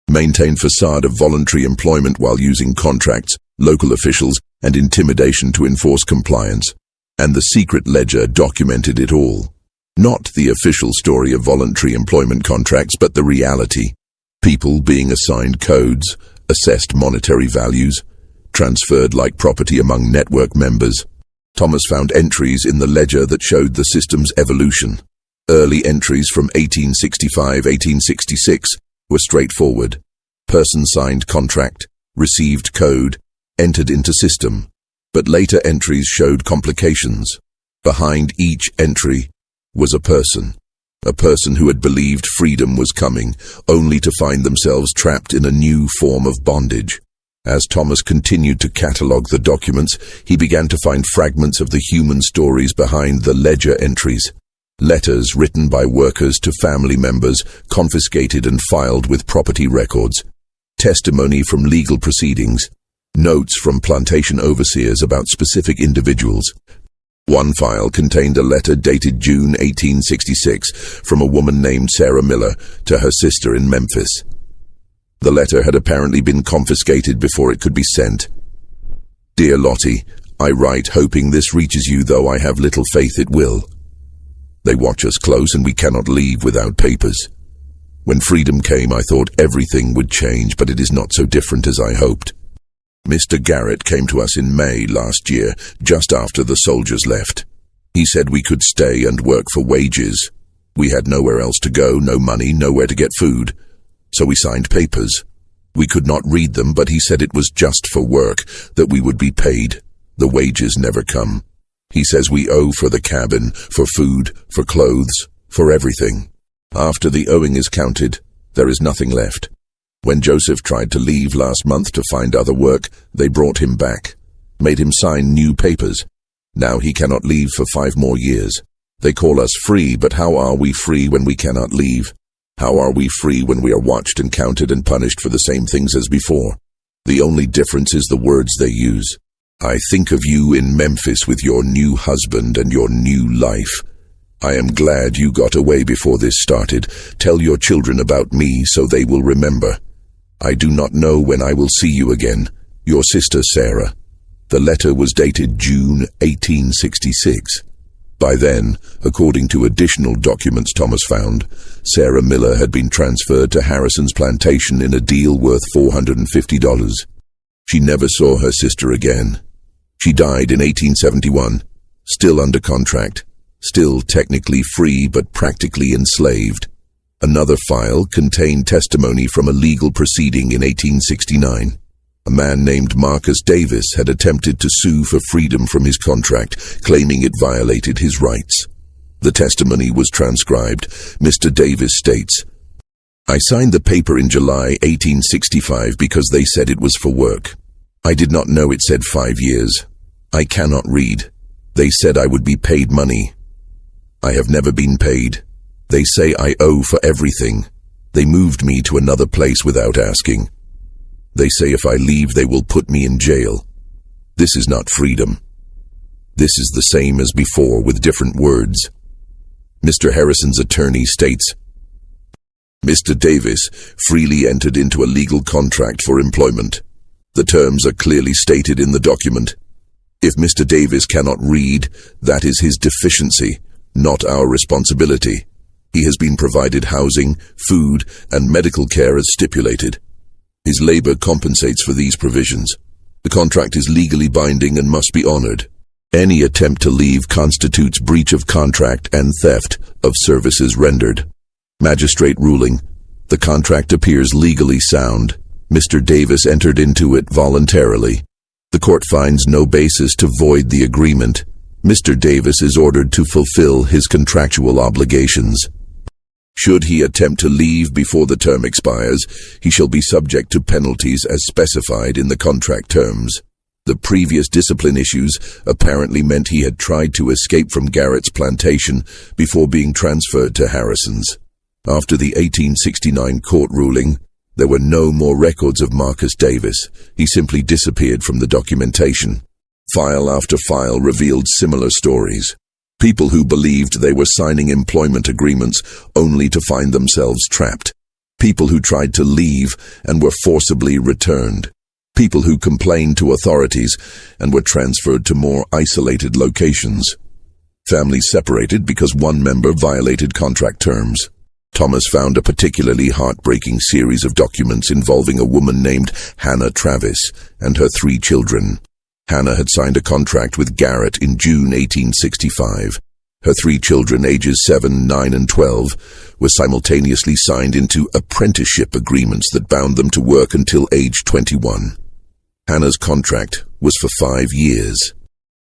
Maintain facade of voluntary employment while using contracts, local officials, and intimidation to enforce compliance. And the secret ledger documented it all. Not the official story of voluntary employment contracts, but the reality. People being assigned codes, assessed monetary values, transferred like property among network members. Thomas found entries in the ledger that showed the system's evolution. Early entries from 1865-1866 were straightforward. Person signed contract, received code, entered into system. But later entries showed complications. Behind each entry was a person who had believed freedom was coming, only to find themselves trapped in a new form of bondage. As Thomas continued to catalogue the documents, he began to find fragments of the human stories behind the ledger entries. Letters written by workers to family members, confiscated and filed with property records. Testimony from legal proceedings. Notes from plantation overseers about specific individuals. One file contained a letter dated June 1866 from a woman named Sarah Miller to her sister in Memphis. The letter had apparently been confiscated before it could be sent. "Dear Lottie, I write hoping this reaches you, though I have little faith it will. They watch us close and we cannot leave without papers. When freedom came, I thought everything would change, but it is not so different as I hoped. Mr. Garrett came to us in May last year, just after the soldiers left. He said we could stay and work for wages. We had nowhere else to go, no money, nowhere to get food. So we signed papers. We could not read them, but he said it was just for work, that we would be paid. The wages never come. He says we owe for the cabin, for food, for clothes, for everything. After the owing is counted, there is nothing left. When Joseph tried to leave last month to find other work, they brought him back, made him sign new papers. Now he cannot leave for 5 more years. They call us free, but how are we free when we cannot leave? How are we free when we are watched and counted and punished for the same things as before? The only difference is the words they use. I think of you in Memphis with your new husband and your new life. I am glad you got away before this started. Tell your children about me so they will remember. I do not know when I will see you again. Your sister Sarah." The letter was dated June 1866. By then, according to additional documents Thomas found, Sarah Miller had been transferred to Harrison's plantation in a deal worth $450. She never saw her sister again. She died in 1871, still under contract, still technically free but practically enslaved. Another file contained testimony from a legal proceeding in 1869. A man named Marcus Davis had attempted to sue for freedom from his contract, claiming it violated his rights. The testimony was transcribed. Mr. Davis states, "I signed the paper in July 1865 because they said it was for work. I did not know it said 5 years. I cannot read. They said I would be paid money. I have never been paid. They say I owe for everything. They moved me to another place without asking. They say if I leave they will put me in jail. This is not freedom. This is the same as before with different words." Mr. Harrison's attorney states, "Mr. Davis freely entered into a legal contract for employment. The terms are clearly stated in the document. If Mr. Davis cannot read, that is his deficiency, not our responsibility. He has been provided housing, food, and medical care as stipulated. His labor compensates for these provisions. The contract is legally binding and must be honored. Any attempt to leave constitutes breach of contract and theft of services rendered. Magistrate ruling. The contract appears legally sound. Mr. Davis entered into it voluntarily. The court finds no basis to void the agreement. Mr. Davis is ordered to fulfill his contractual obligations. Should he attempt to leave before the term expires, he shall be subject to penalties as specified in the contract terms." The previous discipline issues apparently meant he had tried to escape from Garrett's plantation before being transferred to Harrison's. After the 1869 court ruling, there were no more records of Marcus Davis. He simply disappeared from the documentation. File after file revealed similar stories. People who believed they were signing employment agreements only to find themselves trapped. People who tried to leave and were forcibly returned. People who complained to authorities and were transferred to more isolated locations. Families separated because one member violated contract terms. Thomas found a particularly heartbreaking series of documents involving a woman named Hannah Travis and her 3 children. Hannah had signed a contract with Garrett in June 1865. Her 3 children, ages 7, 9, and 12, were simultaneously signed into apprenticeship agreements that bound them to work until age 21. Hannah's contract was for 5 years.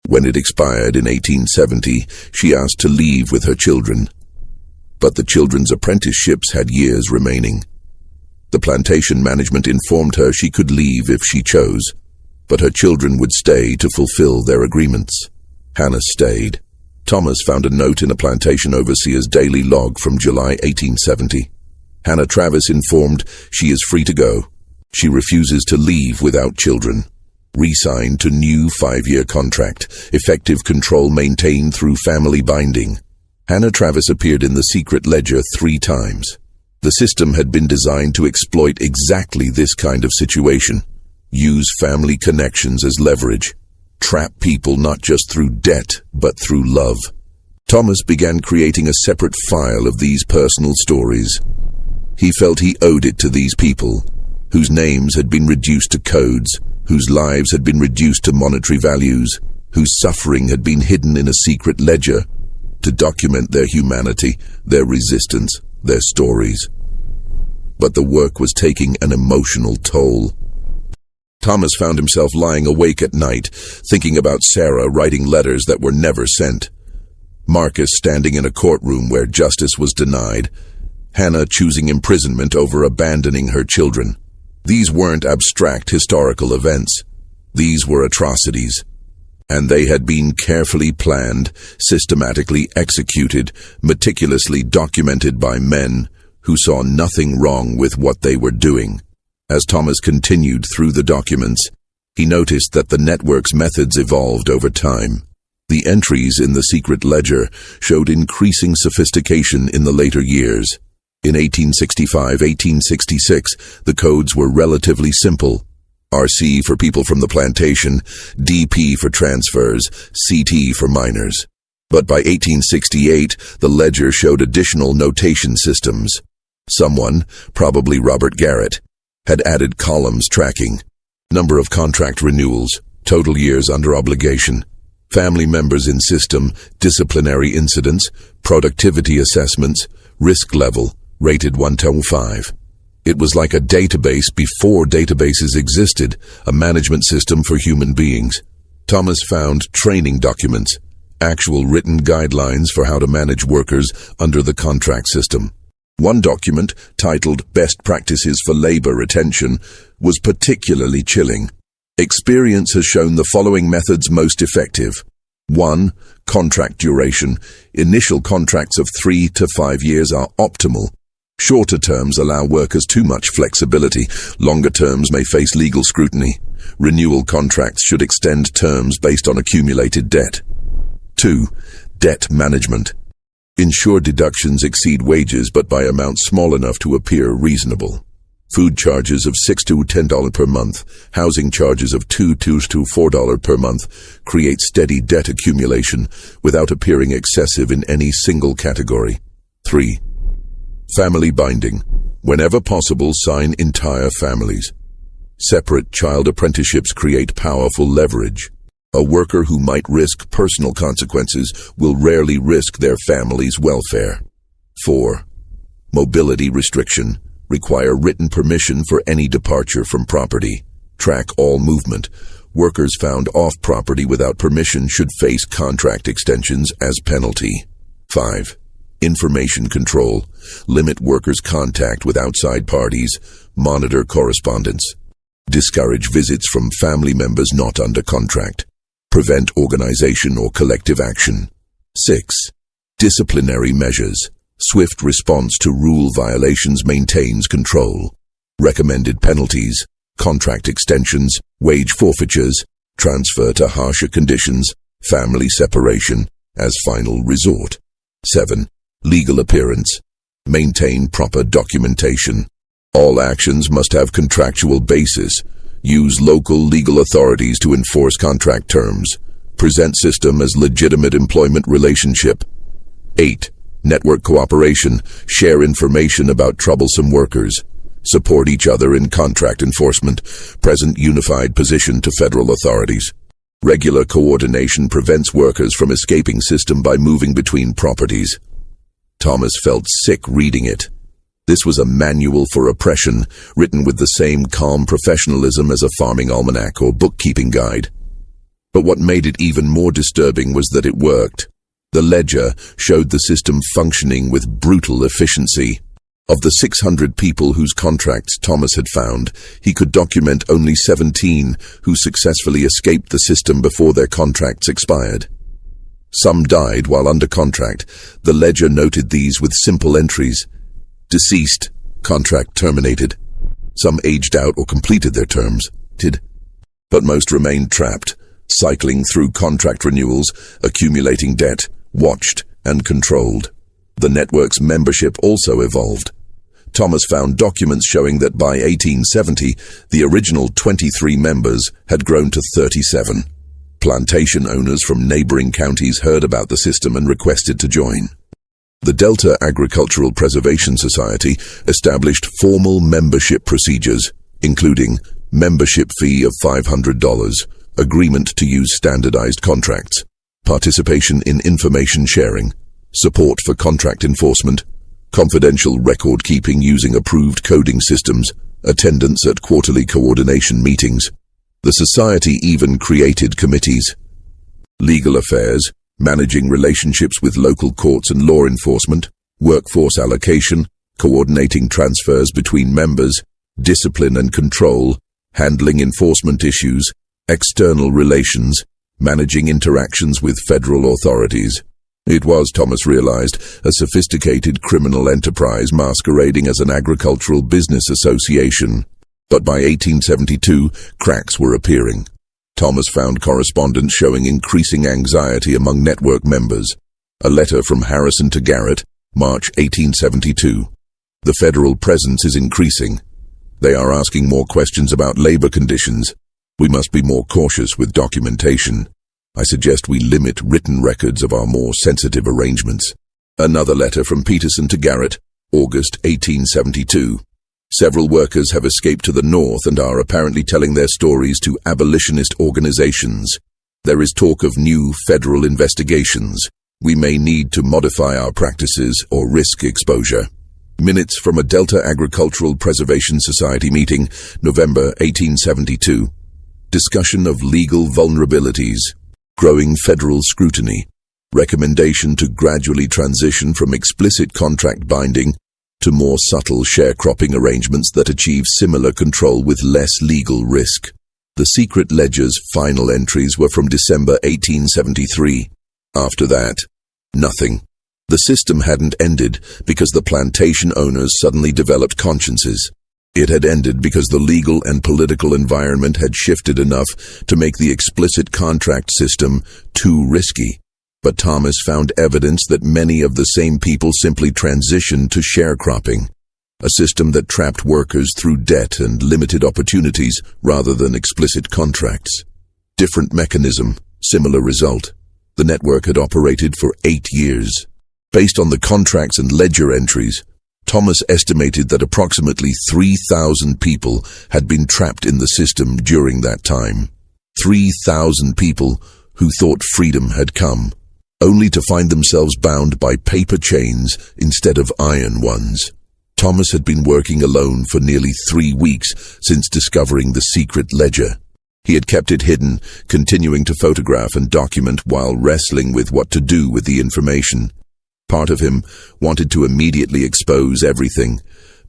When it expired in 1870, she asked to leave with her children. But the children's apprenticeships had years remaining. The plantation management informed her she could leave if she chose, but her children would stay to fulfill their agreements. Hannah stayed. Thomas found a note in a plantation overseer's daily log from July 1870. Hannah Travis informed she is free to go. She refuses to leave without children. Re-signed to new 5-year contract. Effective control maintained through family binding. Hannah Travis appeared in the secret ledger 3 times. The system had been designed to exploit exactly this kind of situation. Use family connections as leverage. Trap people not just through debt, but through love. Thomas began creating a separate file of these personal stories. He felt he owed it to these people, whose names had been reduced to codes, whose lives had been reduced to monetary values, whose suffering had been hidden in a secret ledger, to document their humanity, their resistance, their stories. But the work was taking an emotional toll. Thomas found himself lying awake at night, thinking about Sarah writing letters that were never sent, Marcus standing in a courtroom where justice was denied, Hannah choosing imprisonment over abandoning her children. These weren't abstract historical events. These were atrocities. And they had been carefully planned, systematically executed, meticulously documented by men who saw nothing wrong with what they were doing. As Thomas continued through the documents, he noticed that the network's methods evolved over time. The entries in the secret ledger showed increasing sophistication in the later years. In 1865-1866, the codes were relatively simple. RC for people from the plantation, DP for transfers, CT for minors. But by 1868, the ledger showed additional notation systems. Someone, probably Robert Garrett, had added columns tracking, number of contract renewals, total years under obligation, family members in system, disciplinary incidents, productivity assessments, risk level, rated 1 to 5. It was like a database before databases existed, a management system for human beings. Thomas found training documents, actual written guidelines for how to manage workers under the contract system. One document, titled Best Practices for Labor Retention, was particularly chilling. Experience has shown the following methods most effective. 1. Contract duration. Initial contracts of 3 to 5 years are optimal. Shorter terms allow workers too much flexibility. Longer terms may face legal scrutiny. Renewal contracts should extend terms based on accumulated debt. 2. Debt management. Ensure deductions exceed wages but by amounts small enough to appear reasonable. Food charges of $6 to $10 per month, housing charges of $2 to $4 per month create steady debt accumulation without appearing excessive in any single category. 3. Family binding. Whenever possible, sign entire families. Separate child apprenticeships create powerful leverage. A worker who might risk personal consequences will rarely risk their family's welfare. 4. Mobility restriction. Require written permission for any departure from property. Track all movement. Workers found off property without permission should face contract extensions as penalty. 5. Information control. Limit workers' contact with outside parties. Monitor correspondence. Discourage visits from family members not under contract. Prevent organization or collective action. 6. Disciplinary measures. Swift response to rule violations maintains control. Recommended penalties, contract extensions, wage forfeitures, transfer to harsher conditions, family separation as final resort. 7. Legal appearance. Maintain proper documentation. All actions must have contractual basis. Use local legal authorities to enforce contract terms. Present system as legitimate employment relationship. 8. Network cooperation. Share information about troublesome workers. Support each other in contract enforcement. Present unified position to federal authorities. Regular coordination prevents workers from escaping system by moving between properties. Thomas felt sick reading it. This was a manual for oppression, written with the same calm professionalism as a farming almanac or bookkeeping guide. But what made it even more disturbing was that it worked. The ledger showed the system functioning with brutal efficiency. Of the 600 people whose contracts Thomas had found, he could document only 17 who successfully escaped the system before their contracts expired. Some died while under contract. The ledger noted these with simple entries. Deceased, contract terminated. Some aged out or completed their terms, but most remained trapped, cycling through contract renewals, accumulating debt, watched and controlled. The network's membership also evolved. Thomas found documents showing that by 1870, the original 23 members had grown to 37. Plantation owners from neighboring counties heard about the system and requested to join. The Delta Agricultural Preservation Society established formal membership procedures, including membership fee of $500, agreement to use standardized contracts, participation in information sharing, support for contract enforcement, confidential record keeping using approved coding systems, attendance at quarterly coordination meetings. The society even created committees. Legal affairs, managing relationships with local courts and law enforcement, workforce allocation, coordinating transfers between members, discipline and control, handling enforcement issues, external relations, managing interactions with federal authorities. It was, Thomas realized, a sophisticated criminal enterprise masquerading as an agricultural business association. But by 1872, cracks were appearing. Thomas found correspondence showing increasing anxiety among network members. A letter from Harrison to Garrett, March 1872. The federal presence is increasing. They are asking more questions about labor conditions. We must be more cautious with documentation. I suggest we limit written records of our more sensitive arrangements. Another letter from Peterson to Garrett, August 1872. Several workers have escaped to the north and are apparently telling their stories to abolitionist organizations. There is talk of new federal investigations. We may need to modify our practices or risk exposure. Minutes from a Delta Agricultural Preservation Society meeting, November 1872. Discussion of legal vulnerabilities. Growing federal scrutiny. Recommendation to gradually transition from explicit contract binding to more subtle sharecropping arrangements that achieve similar control with less legal risk. The secret ledger's final entries were from December 1873. After that, nothing. The system hadn't ended because the plantation owners suddenly developed consciences. It had ended because the legal and political environment had shifted enough to make the explicit contract system too risky. But Thomas found evidence that many of the same people simply transitioned to sharecropping, a system that trapped workers through debt and limited opportunities rather than explicit contracts. Different mechanism, similar result. The network had operated for 8 years. Based on the contracts and ledger entries, Thomas estimated that approximately 3,000 people had been trapped in the system during that time. 3,000 people who thought freedom had come, only to find themselves bound by paper chains instead of iron ones. Thomas had been working alone for nearly 3 weeks since discovering the secret ledger. He had kept it hidden, continuing to photograph and document while wrestling with what to do with the information. Part of him wanted to immediately expose everything,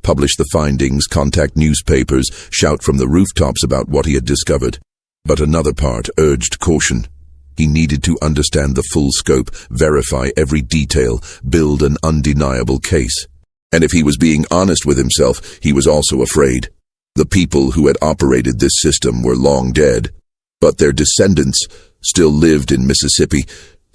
publish the findings, contact newspapers, shout from the rooftops about what he had discovered. But another part urged caution. He needed to understand the full scope, verify every detail, build an undeniable case. And if he was being honest with himself, he was also afraid. The people who had operated this system were long dead, but their descendants still lived in Mississippi,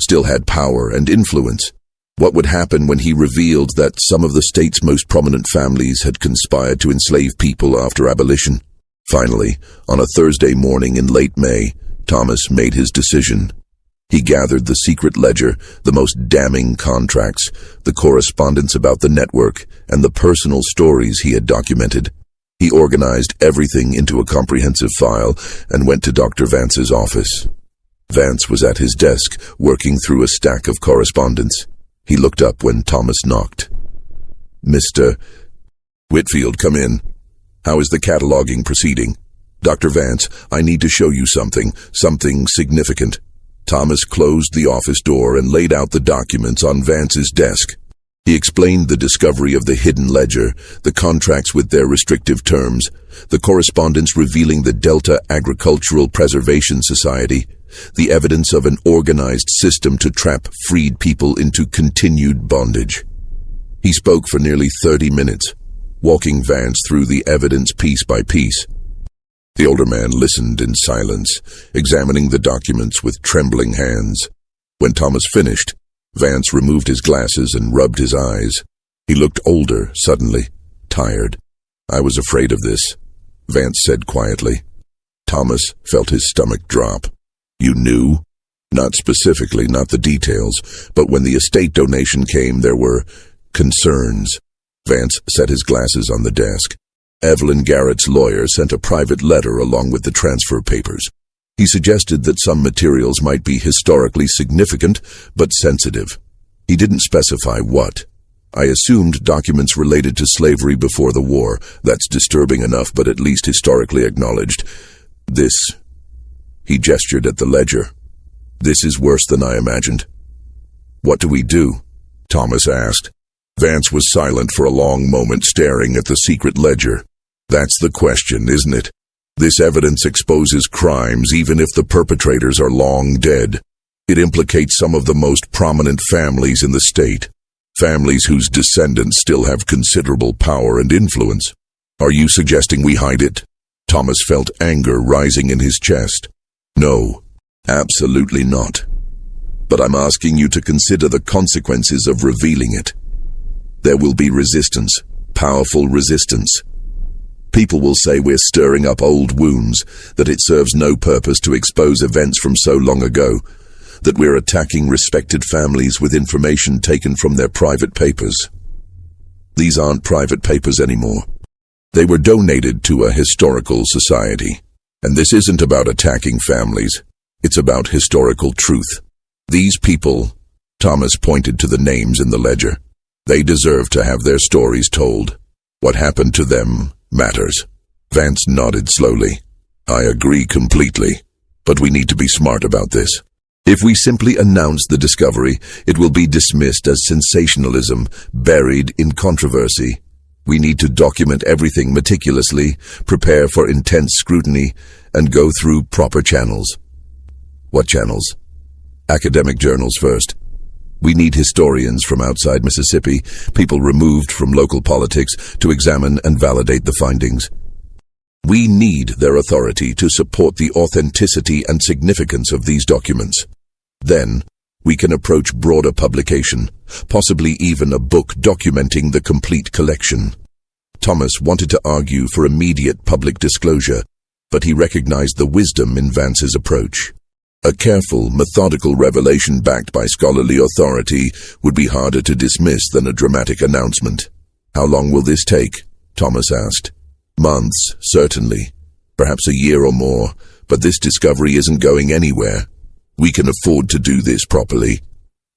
still had power and influence. What would happen when he revealed that some of the state's most prominent families had conspired to enslave people after abolition? Finally, on a Thursday morning in late May, Thomas made his decision. He gathered the secret ledger, the most damning contracts, the correspondence about the network, and the personal stories he had documented. He organized everything into a comprehensive file and went to Dr. Vance's office. Vance was at his desk, working through a stack of correspondence. He looked up when Thomas knocked. "Mr. Whitfield, come in. How is the cataloging proceeding?" "Dr. Vance, I need to show you something significant." Thomas closed the office door and laid out the documents on Vance's desk. He explained the discovery of the hidden ledger, the contracts with their restrictive terms, the correspondence revealing the Delta Agricultural Preservation Society, the evidence of an organized system to trap freed people into continued bondage. He spoke for nearly 30 minutes, walking Vance through the evidence piece by piece. The older man listened in silence, examining the documents with trembling hands. When Thomas finished, Vance removed his glasses and rubbed his eyes. He looked older, suddenly, tired. "I was afraid of this," Vance said quietly. Thomas felt his stomach drop. "You knew?" "Not specifically, not the details, but when the estate donation came, there were concerns." Vance set his glasses on the desk. Evelyn Garrett's lawyer sent a private letter along with the transfer papers. He suggested that some materials might be historically significant, but sensitive. He didn't specify what. "I assumed documents related to slavery before the war. That's disturbing enough, but at least historically acknowledged. This," he gestured at the ledger, "this is worse than I imagined." "What do we do?" Thomas asked. Vance was silent for a long moment, staring at the secret ledger. "That's the question, isn't it? This evidence exposes crimes even if the perpetrators are long dead. It implicates some of the most prominent families in the state, families whose descendants still have considerable power and influence. Are you suggesting we hide it?" Thomas felt anger rising in his chest. "No, absolutely not. But I'm asking you to consider the consequences of revealing it. There will be resistance, powerful resistance. People will say we're stirring up old wounds, that it serves no purpose to expose events from so long ago, that we're attacking respected families with information taken from their private papers. These aren't private papers anymore. They were donated to a historical society. And this isn't about attacking families. It's about historical truth. These people," Thomas pointed to the names in the ledger, "they deserve to have their stories told. What happened to them matters." Vance nodded slowly. "I agree completely, but we need to be smart about this. If we simply announce the discovery, it will be dismissed as sensationalism, buried in controversy. We need to document everything meticulously, prepare for intense scrutiny, and go through proper channels." "What channels?" "Academic journals first. We need historians from outside Mississippi, people removed from local politics, to examine and validate the findings. We need their authority to support the authenticity and significance of these documents. Then, we can approach broader publication, possibly even a book documenting the complete collection." Thomas wanted to argue for immediate public disclosure, but he recognized the wisdom in Vance's approach. A careful, methodical revelation backed by scholarly authority would be harder to dismiss than a dramatic announcement. "How long will this take?" Thomas asked. "Months, certainly. Perhaps a year or more, but this discovery isn't going anywhere. We can afford to do this properly."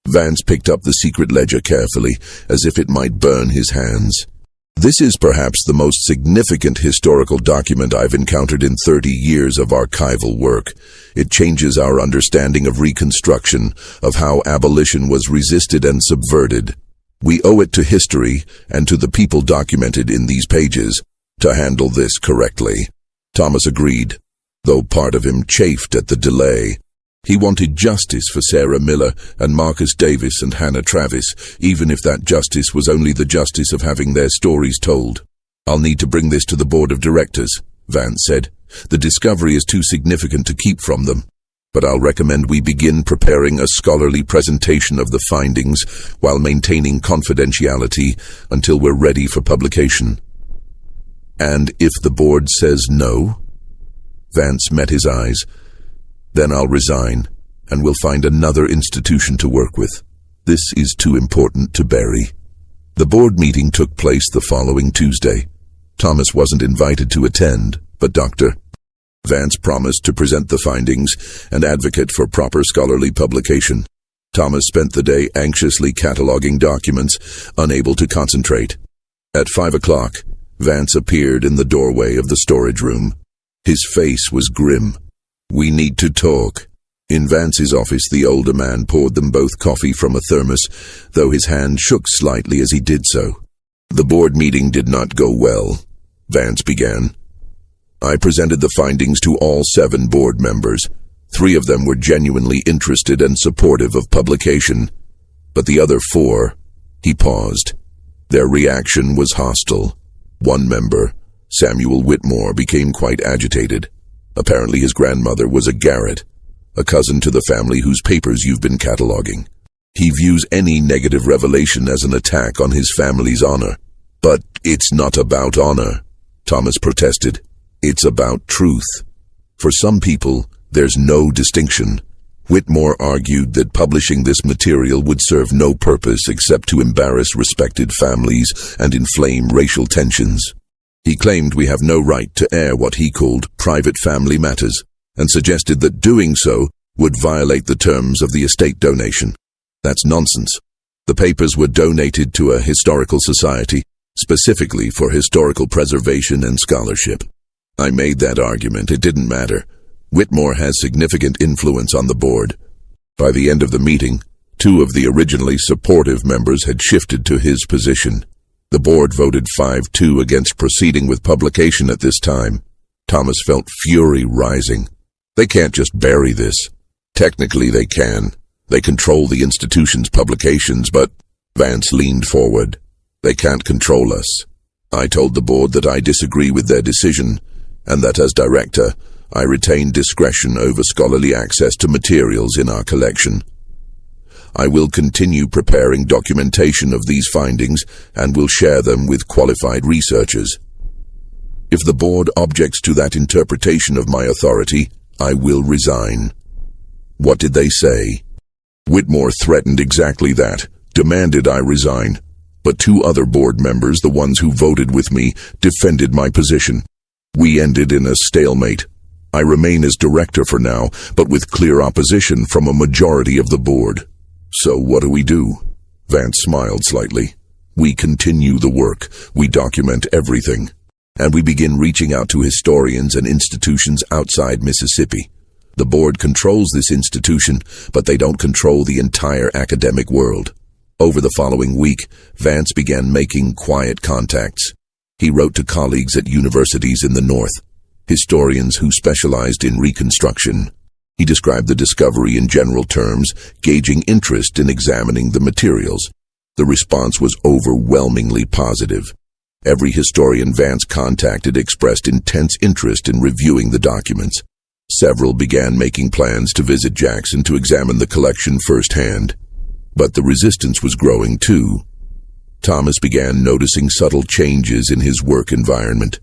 Vance picked up the secret ledger carefully, as if it might burn his hands. "This is perhaps the most significant historical document I've encountered in 30 years of archival work. It changes our understanding of Reconstruction, of how abolition was resisted and subverted. We owe it to history and to the people documented in these pages to handle this correctly." Thomas agreed, though part of him chafed at the delay. He wanted justice for Sarah Miller and Marcus Davis and Hannah Travis, even if that justice was only the justice of having their stories told. "I'll need to bring this to the board of directors," Vance said. "The discovery is too significant to keep from them. But I'll recommend we begin preparing a scholarly presentation of the findings while maintaining confidentiality until we're ready for publication." "And if the board says no?" Vance met his eyes. "Then I'll resign, and we'll find another institution to work with. This is too important to bury. The board meeting took place the following Tuesday. Thomas wasn't invited to attend, but Dr. Vance promised to present the findings and advocate for proper scholarly publication. Thomas spent the day anxiously cataloging documents, unable to concentrate. At 5 o'clock, Vance appeared in the doorway of the storage room. His face was grim. "We need to talk." In Vance's office, the older man poured them both coffee from a thermos, though his hand shook slightly as he did so. "The board meeting did not go well," Vance began. "I presented the findings to all 7 board members. 3 of them were genuinely interested and supportive of publication, but the other 4, he paused. Their reaction was hostile. One member, Samuel Whitmore, became quite agitated. Apparently his grandmother was a Garrett, a cousin to the family whose papers you've been cataloging. He views any negative revelation as an attack on his family's honor. "But it's not about honor," Thomas protested. "It's about truth. For some people, there's no distinction." Whitmore argued that publishing this material would serve no purpose except to embarrass respected families and inflame racial tensions. He claimed we have no right to air what he called private family matters, and suggested that doing so would violate the terms of the estate donation. That's nonsense. The papers were donated to a historical society, specifically for historical preservation and scholarship. I made that argument. It didn't matter. Whitmore has significant influence on the board. By the end of the meeting, 2 of the originally supportive members had shifted to his position. The board voted 5-2 against proceeding with publication at this time. Thomas felt fury rising. They can't just bury this. Technically they can. They control the institution's publications, but Vance leaned forward. They can't control us. I told the board that I disagree with their decision, and that as director, I retain discretion over scholarly access to materials in our collection. I will continue preparing documentation of these findings and will share them with qualified researchers. If the board objects to that interpretation of my authority, I will resign. What did they say? Whitmore threatened exactly that, demanded I resign. But 2 other board members, the ones who voted with me, defended my position. We ended in a stalemate. I remain as director for now, but with clear opposition from a majority of the board. So what do? Vance smiled slightly. We continue the work. We document everything. And we begin reaching out to historians and institutions outside Mississippi. The board controls this institution, but they don't control the entire academic world. Over the following week, Vance began making quiet contacts. He wrote to colleagues at universities in the North, historians who specialized in reconstruction. He described the discovery in general terms, gauging interest in examining the materials. The response was overwhelmingly positive. Every historian Vance contacted expressed intense interest in reviewing the documents. Several began making plans to visit Jackson to examine the collection firsthand. But the resistance was growing too. Thomas began noticing subtle changes in his work environment.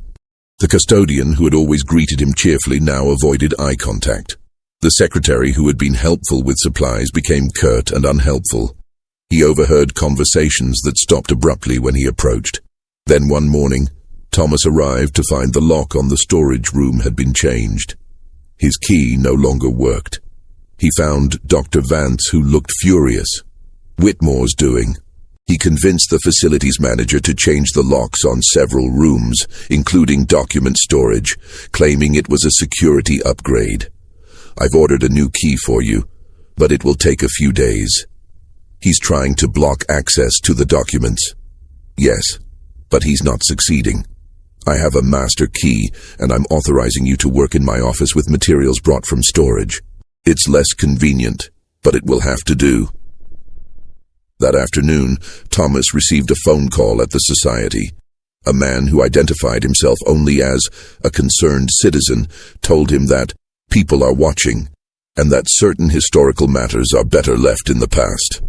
The custodian, who had always greeted him cheerfully, now avoided eye contact. The secretary, who had been helpful with supplies, became curt and unhelpful. He overheard conversations that stopped abruptly when he approached. Then one morning, Thomas arrived to find the lock on the storage room had been changed. His key no longer worked. He found Dr. Vance, who looked furious. Whitmore's doing. He convinced the facilities manager to change the locks on several rooms, including document storage, claiming it was a security upgrade. I've ordered a new key for you, but it will take a few days. He's trying to block access to the documents. Yes, but he's not succeeding. I have a master key, and I'm authorizing you to work in my office with materials brought from storage. It's less convenient, but it will have to do. That afternoon, Thomas received a phone call at the society. A man who identified himself only as a concerned citizen told him that people are watching, and that certain historical matters are better left in the past.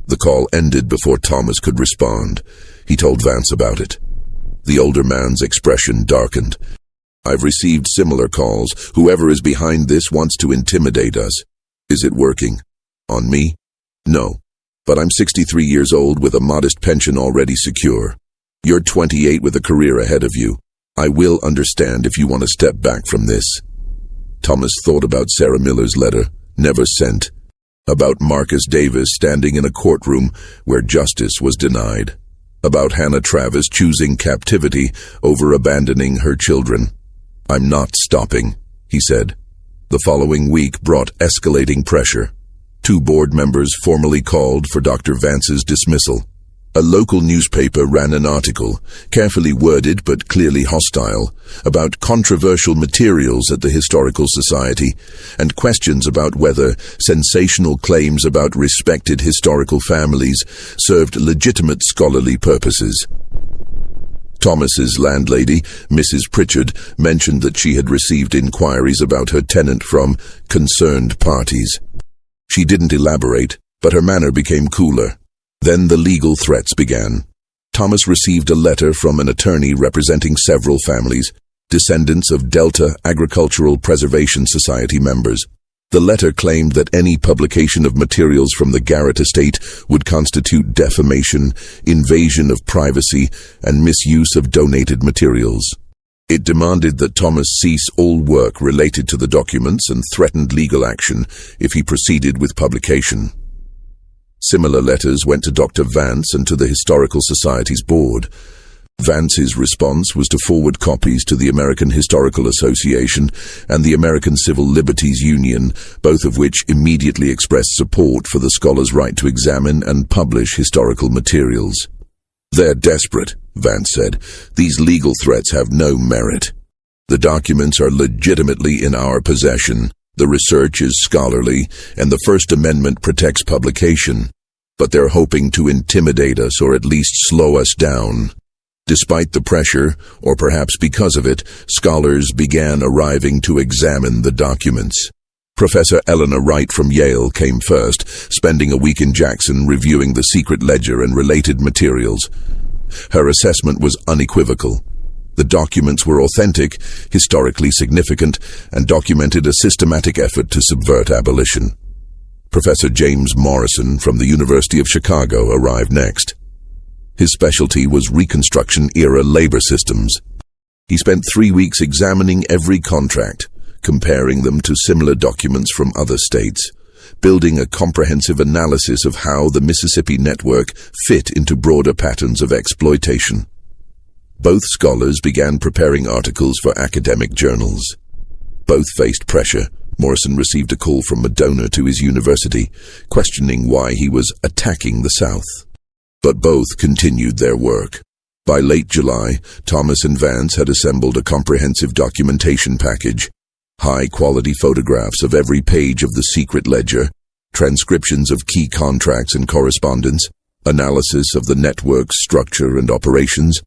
The call ended before Thomas could respond. He told Vance about it. The older man's expression darkened. I've received similar calls. Whoever is behind this wants to intimidate us. Is it working? On me? No. But I'm 63 years old with a modest pension already secure. You're 28 with a career ahead of you. I will understand if you want to step back from this. Thomas thought about Sarah Miller's letter, never sent. About Marcus Davis standing in a courtroom where justice was denied. About Hannah Travis choosing captivity over abandoning her children. I'm not stopping, he said. The following week brought escalating pressure. 2 board members formally called for Dr. Vance's dismissal. A local newspaper ran an article, carefully worded but clearly hostile, about controversial materials at the Historical Society and questions about whether sensational claims about respected historical families served legitimate scholarly purposes. Thomas's landlady, Mrs. Pritchard, mentioned that she had received inquiries about her tenant from concerned parties. She didn't elaborate, but her manner became cooler. Then the legal threats began. Thomas received a letter from an attorney representing several families, descendants of Delta Agricultural Preservation Society members. The letter claimed that any publication of materials from the Garrett estate would constitute defamation, invasion of privacy, and misuse of donated materials. It demanded that Thomas cease all work related to the documents and threatened legal action if he proceeded with publication. Similar letters went to Dr. Vance and to the Historical Society's board. Vance's response was to forward copies to the American Historical Association and the American Civil Liberties Union, both of which immediately expressed support for the scholar's right to examine and publish historical materials. They're desperate, Vance said. These legal threats have no merit. The documents are legitimately in our possession. The research is scholarly, and the First Amendment protects publication. But they're hoping to intimidate us or at least slow us down. Despite the pressure, or perhaps because of it, scholars began arriving to examine the documents. Professor Eleanor Wright from Yale came first, spending a week in Jackson reviewing the secret ledger and related materials. Her assessment was unequivocal. The documents were authentic, historically significant, and documented a systematic effort to subvert abolition. Professor James Morrison from the University of Chicago arrived next. His specialty was Reconstruction-era labor systems. He spent 3 weeks examining every contract, comparing them to similar documents from other states, building a comprehensive analysis of how the Mississippi network fit into broader patterns of exploitation. Both scholars began preparing articles for academic journals. Both faced pressure. Morrison received a call from a donor to his university, questioning why he was attacking the South. But both continued their work. By late July, Thomas and Vance had assembled a comprehensive documentation package, high-quality photographs of every page of the secret ledger, transcriptions of key contracts and correspondence, analysis of the network's structure and operations,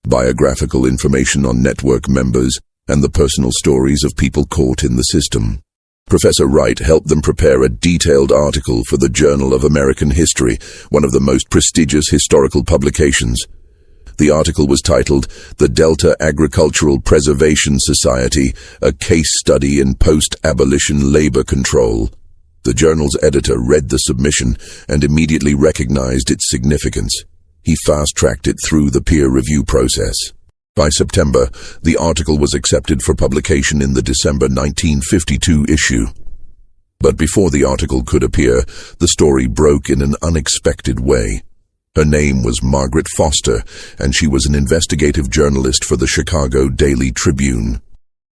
biographical information on network members, and the personal stories of people caught in the system. Professor Wright helped them prepare a detailed article for the Journal of American History, one of the most prestigious historical publications. The article was titled, "The Delta Agricultural Preservation Society, a Case Study in Post-Abolition Labor Control." The journal's editor read the submission and immediately recognized its significance. He fast-tracked it through the peer review process. By September, the article was accepted for publication in the December 1952 issue. But before the article could appear, the story broke in an unexpected way. Her name was Margaret Foster, and she was an investigative journalist for the Chicago Daily Tribune.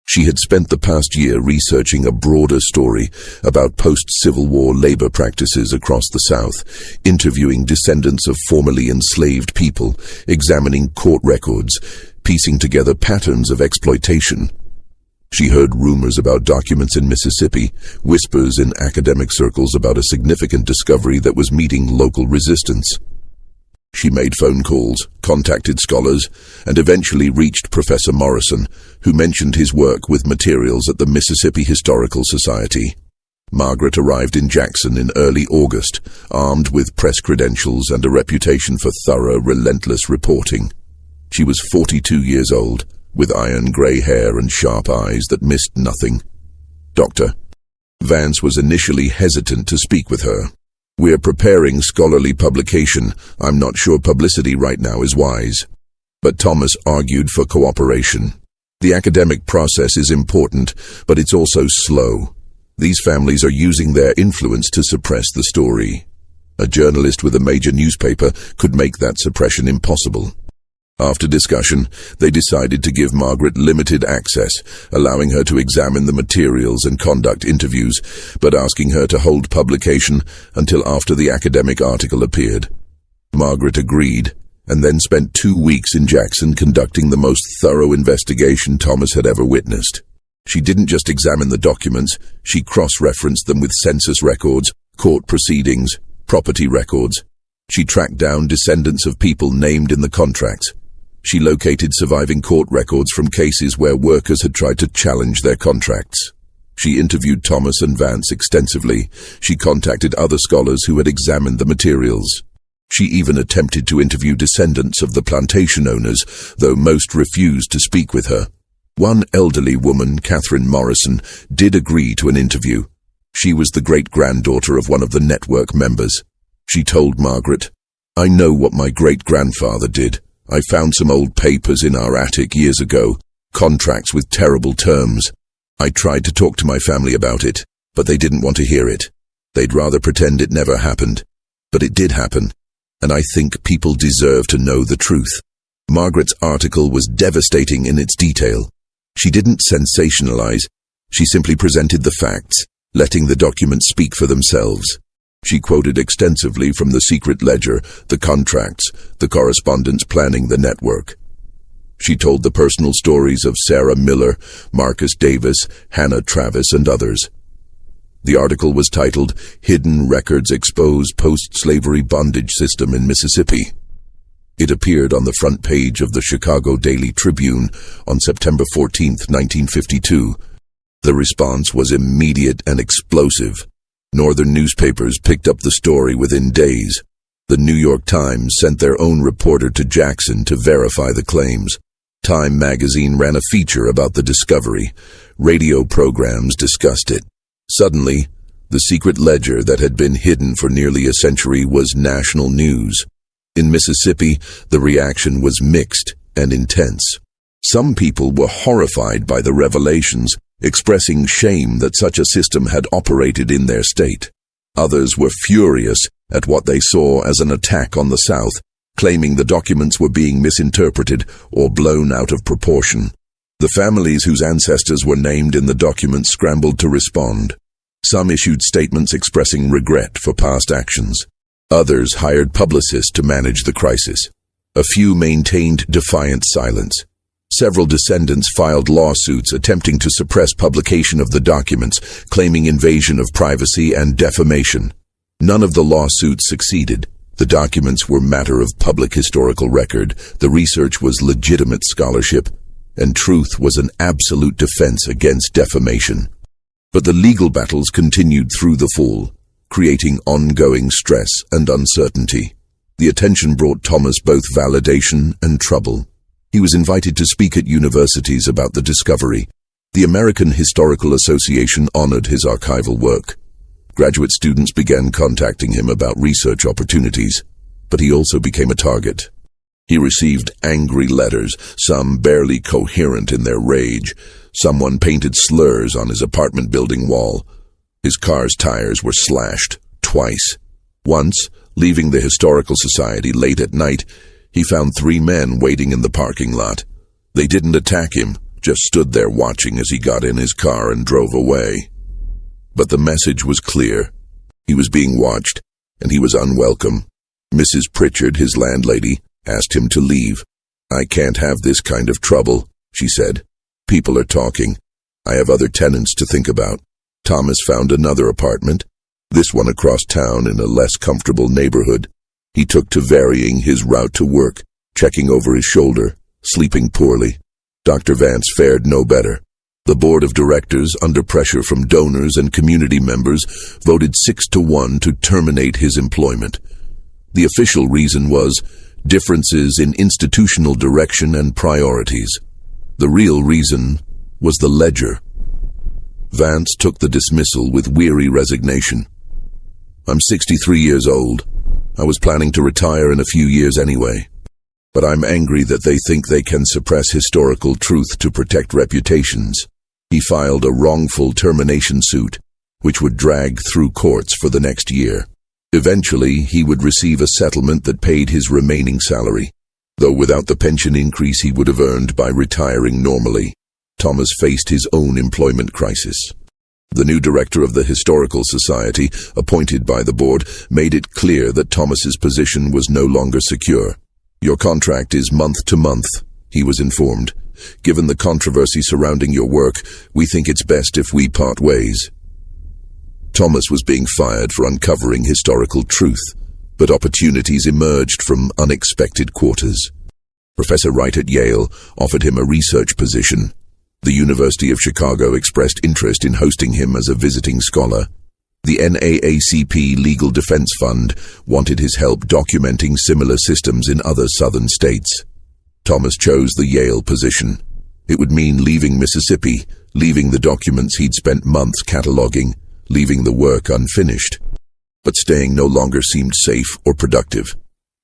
She had spent the past year researching a broader story about post-Civil War labor practices across the South, interviewing descendants of formerly enslaved people, examining court records, piecing together patterns of exploitation. She heard rumors about documents in Mississippi, whispers in academic circles about a significant discovery that was meeting local resistance. She made phone calls, contacted scholars, and eventually reached Professor Morrison, who mentioned his work with materials at the Mississippi Historical Society. Margaret arrived in Jackson in early August, armed with press credentials and a reputation for thorough, relentless reporting. She was 42 years old, with iron-gray hair and sharp eyes that missed nothing. "Doctor," Vance was initially hesitant to speak with her. "We're preparing scholarly publication. I'm not sure publicity right now is wise." But Thomas argued for cooperation. "The academic process is important, but it's also slow. These families are using their influence to suppress the story. A journalist with a major newspaper could make that suppression impossible." After discussion, they decided to give Margaret limited access, allowing her to examine the materials and conduct interviews, but asking her to hold publication until after the academic article appeared. Margaret agreed, and then spent 2 weeks in Jackson conducting the most thorough investigation Thomas had ever witnessed. She didn't just examine the documents, she cross-referenced them with census records, court proceedings, property records. She tracked down descendants of people named in the contracts. She located surviving court records from cases where workers had tried to challenge their contracts. She interviewed Thomas and Vance extensively. She contacted other scholars who had examined the materials. She even attempted to interview descendants of the plantation owners, though most refused to speak with her. One elderly woman, Catherine Morrison, did agree to an interview. She was the great-granddaughter of one of the network members. She told Margaret, "I know what my great-grandfather did. I found some old papers in our attic years ago, contracts with terrible terms. I tried to talk to my family about it, but they didn't want to hear it. They'd rather pretend it never happened. But it did happen, and I think people deserve to know the truth." Margaret's article was devastating in its detail. She didn't sensationalize, she simply presented the facts, letting the documents speak for themselves. She quoted extensively from the secret ledger, the contracts, the correspondence planning the network. She told the personal stories of Sarah Miller, Marcus Davis, Hannah Travis, and others. The article was titled, "Hidden Records Expose Post-Slavery Bondage System in Mississippi." It appeared on the front page of the Chicago Daily Tribune on September 14, 1952. The response was immediate and explosive. Northern newspapers picked up the story within days. The New York Times sent their own reporter to Jackson to verify the claims. Time magazine ran a feature about the discovery. Radio programs discussed it. Suddenly, the secret ledger that had been hidden for nearly a century was national news. In Mississippi, the reaction was mixed and intense. Some people were horrified by the revelations, expressing shame that such a system had operated in their state. Others were furious at what they saw as an attack on the South, claiming the documents were being misinterpreted or blown out of proportion. The families whose ancestors were named in the documents scrambled to respond. Some issued statements expressing regret for past actions. Others hired publicists to manage the crisis. A few maintained defiant silence. Several descendants filed lawsuits attempting to suppress publication of the documents, claiming invasion of privacy and defamation. None of the lawsuits succeeded. The documents were matter of public historical record, the research was legitimate scholarship, and truth was an absolute defense against defamation. But the legal battles continued through the fall, creating ongoing stress and uncertainty. The attention brought Thomas both validation and trouble. He was invited to speak at universities about the discovery. The American Historical Association honored his archival work. Graduate students began contacting him about research opportunities, but he also became a target. He received angry letters, some barely coherent in their rage. Someone painted slurs on his apartment building wall. His car's tires were slashed, twice. Once, leaving the Historical Society late at night, he found 3 men waiting in the parking lot. They didn't attack him, just stood there watching as he got in his car and drove away. But the message was clear. He was being watched, and he was unwelcome. Mrs. Pritchard, his landlady, asked him to leave. "I can't have this kind of trouble," she said. "People are talking. I have other tenants to think about." Thomas found another apartment, this one across town in a less comfortable neighborhood. He took to varying his route to work, checking over his shoulder, sleeping poorly. Dr. Vance fared no better. The board of directors, under pressure from donors and community members, voted 6-1 to terminate his employment. The official reason was differences in institutional direction and priorities. The real reason was the ledger. Vance took the dismissal with weary resignation. "I'm 63 years old. I was planning to retire in a few years anyway. But I'm angry that they think they can suppress historical truth to protect reputations." He filed a wrongful termination suit, which would drag through courts for the next year. Eventually, he would receive a settlement that paid his remaining salary, though without the pension increase he would have earned by retiring normally. Thomas faced his own employment crisis. The new director of the Historical Society, appointed by the board, made it clear that Thomas's position was no longer secure. "Your contract is month to month," he was informed. "Given the controversy surrounding your work, we think it's best if we part ways." Thomas was being fired for uncovering historical truth, but opportunities emerged from unexpected quarters. Professor Wright at Yale offered him a research position. The University of Chicago expressed interest in hosting him as a visiting scholar. The NAACP Legal Defense Fund wanted his help documenting similar systems in other southern states. Thomas chose the Yale position. It would mean leaving Mississippi, leaving the documents he'd spent months cataloging, leaving the work unfinished. But staying no longer seemed safe or productive.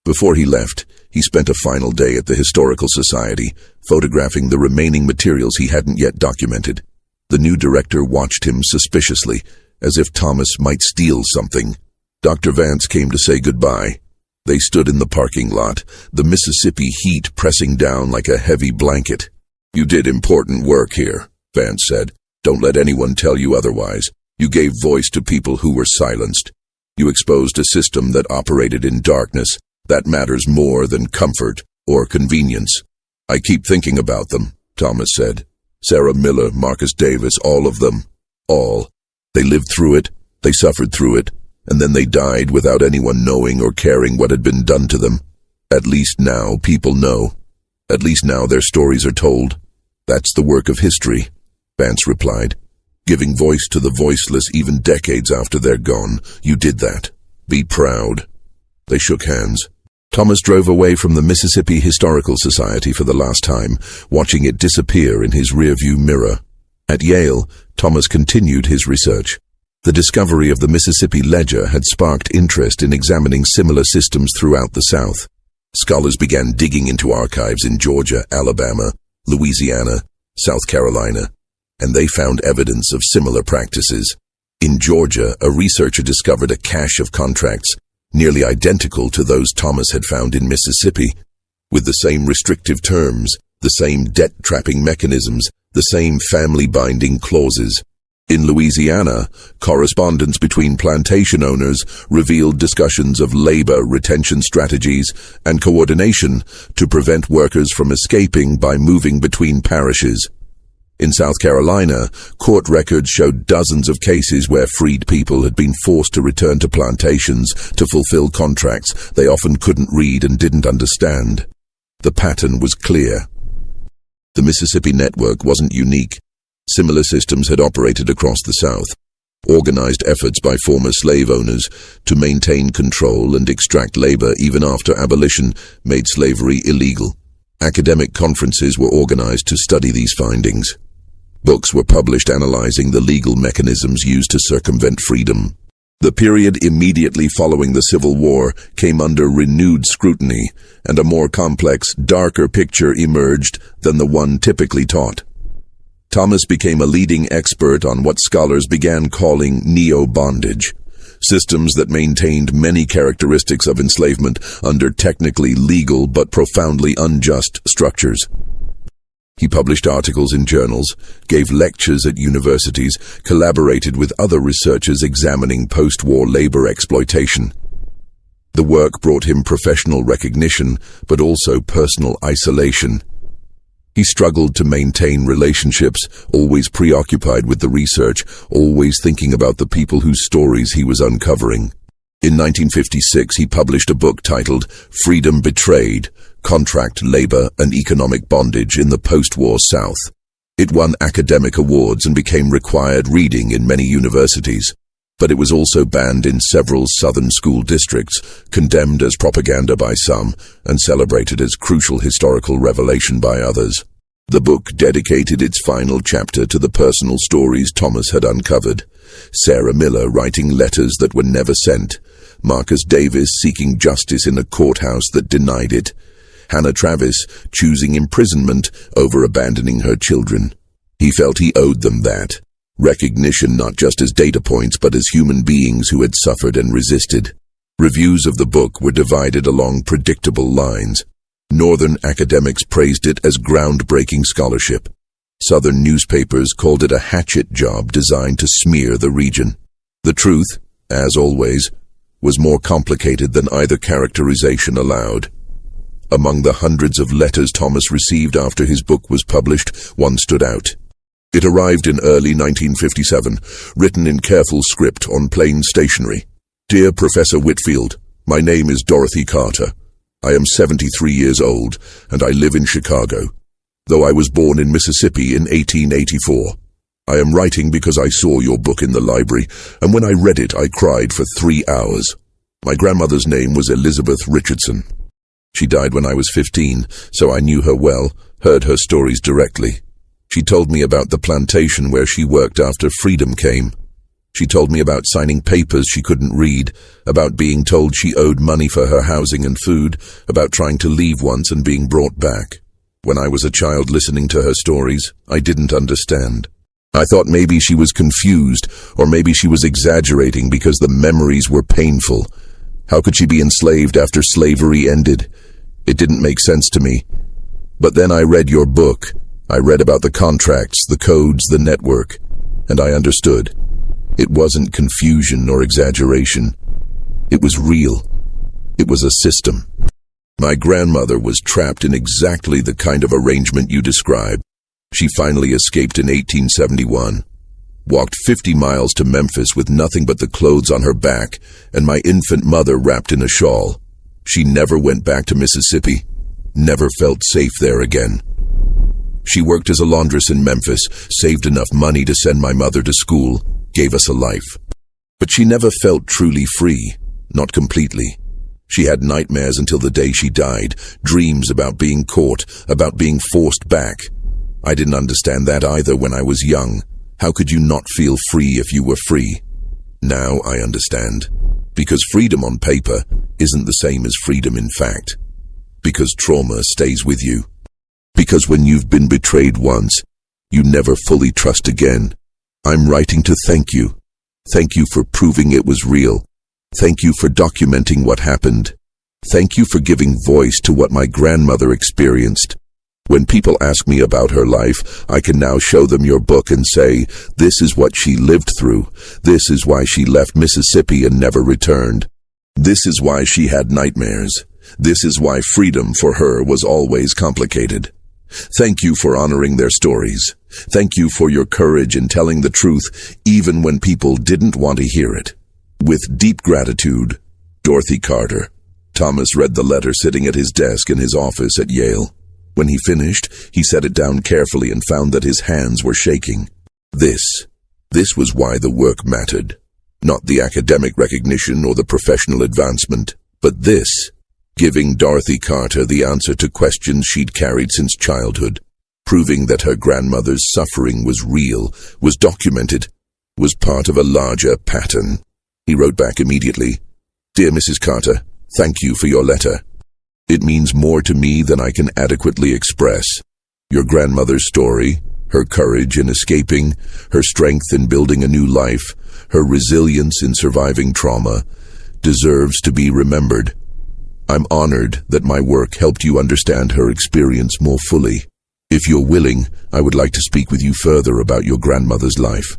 Before he left, he spent a final day at the Historical Society, photographing the remaining materials he hadn't yet documented. The new director watched him suspiciously, as if Thomas might steal something. Dr. Vance came to say goodbye. They stood in the parking lot, the Mississippi heat pressing down like a heavy blanket. "You did important work here," Vance said. "Don't let anyone tell you otherwise. You gave voice to people who were silenced. You exposed a system that operated in darkness. That matters more than comfort or convenience." "I keep thinking about them," Thomas said. "Sarah Miller, Marcus Davis, all of them. All. They lived through it, they suffered through it, and then they died without anyone knowing or caring what had been done to them. At least now people know. At least now their stories are told. That's the work of history," Vance replied. "Giving voice to the voiceless even decades after they're gone. You did that. Be proud." They shook hands. Thomas drove away from the Mississippi Historical Society for the last time, watching it disappear in his rearview mirror. At Yale, Thomas continued his research. The discovery of the Mississippi Ledger had sparked interest in examining similar systems throughout the South. Scholars began digging into archives in Georgia, Alabama, Louisiana, South Carolina, and they found evidence of similar practices. In Georgia, a researcher discovered a cache of contracts nearly identical to those Thomas had found in Mississippi, with the same restrictive terms, the same debt-trapping mechanisms, the same family-binding clauses. In Louisiana, correspondence between plantation owners revealed discussions of labor retention strategies and coordination to prevent workers from escaping by moving between parishes. In South Carolina, court records showed dozens of cases where freed people had been forced to return to plantations to fulfill contracts they often couldn't read and didn't understand. The pattern was clear. The Mississippi network wasn't unique. Similar systems had operated across the South. Organized efforts by former slave owners to maintain control and extract labor even after abolition made slavery illegal. Academic conferences were organized to study these findings. Books were published analyzing the legal mechanisms used to circumvent freedom. The period immediately following the Civil War came under renewed scrutiny, and a more complex, darker picture emerged than the one typically taught. Thomas became a leading expert on what scholars began calling neo-bondage, systems that maintained many characteristics of enslavement under technically legal but profoundly unjust structures. He published articles in journals, gave lectures at universities, collaborated with other researchers examining post-war labor exploitation. The work brought him professional recognition, but also personal isolation. He struggled to maintain relationships, always preoccupied with the research, always thinking about the people whose stories he was uncovering. In 1956, he published a book titled Freedom Betrayed: Contract, Labor, and Economic Bondage in the Post-War South. It won academic awards and became required reading in many universities, but it was also banned in several southern school districts, condemned as propaganda by some, and celebrated as crucial historical revelation by others. The book dedicated its final chapter to the personal stories Thomas had uncovered. Sarah Miller writing letters that were never sent, Marcus Davis seeking justice in a courthouse that denied it, Hannah Travis choosing imprisonment over abandoning her children. He felt he owed them that. Recognition not just as data points but as human beings who had suffered and resisted. Reviews of the book were divided along predictable lines. Northern academics praised it as groundbreaking scholarship. Southern newspapers called it a hatchet job designed to smear the region. The truth, as always, was more complicated than either characterization allowed. Among the hundreds of letters Thomas received after his book was published, one stood out. It arrived in early 1957, written in careful script on plain stationery. Dear Professor Whitfield, my name is Dorothy Carter. I am 73 years old, and I live in Chicago, though I was born in Mississippi in 1884. I am writing because I saw your book in the library, and when I read it, I cried for 3 hours. My grandmother's name was Elizabeth Richardson. She died when I was 15, so I knew her well, heard her stories directly. She told me about the plantation where she worked after freedom came. She told me about signing papers she couldn't read, about being told she owed money for her housing and food, about trying to leave once and being brought back. When I was a child listening to her stories, I didn't understand. I thought maybe she was confused, or maybe she was exaggerating because the memories were painful. How could she be enslaved after slavery ended? It didn't make sense to me. But then I read your book. I read about the contracts, the codes, the network, and I understood. It wasn't confusion or exaggeration. It was real. It was a system. My grandmother was trapped in exactly the kind of arrangement you describe. She finally escaped in 1871, walked 50 miles to Memphis with nothing but the clothes on her back and my infant mother wrapped in a shawl. She never went back to Mississippi, never felt safe there again. She worked as a laundress in Memphis, saved enough money to send my mother to school, gave us a life. But she never felt truly free, not completely. She had nightmares until the day she died, dreams about being caught, about being forced back. I didn't understand that either when I was young. How could you not feel free if you were free? Now I understand. Because freedom on paper isn't the same as freedom in fact. Because trauma stays with you. Because when you've been betrayed once, you never fully trust again. I'm writing to thank you. Thank you for proving it was real. Thank you for documenting what happened. Thank you for giving voice to what my grandmother experienced. When people ask me about her life, I can now show them your book and say, this is what she lived through. This is why she left Mississippi and never returned. This is why she had nightmares. This is why freedom for her was always complicated. Thank you for honoring their stories. Thank you for your courage in telling the truth, even when people didn't want to hear it. With deep gratitude, Dorothy Carter. Thomas read the letter sitting at his desk in his office at Yale. When he finished, he set it down carefully and found that his hands were shaking. This was why the work mattered. Not the academic recognition or the professional advancement, but this. Giving Dorothy Carter the answer to questions she'd carried since childhood, proving that her grandmother's suffering was real, was documented, was part of a larger pattern. He wrote back immediately, Dear Mrs. Carter, thank you for your letter. It means more to me than I can adequately express. Your grandmother's story, her courage in escaping, her strength in building a new life, her resilience in surviving trauma, deserves to be remembered. I'm honored that my work helped you understand her experience more fully. If you're willing, I would like to speak with you further about your grandmother's life.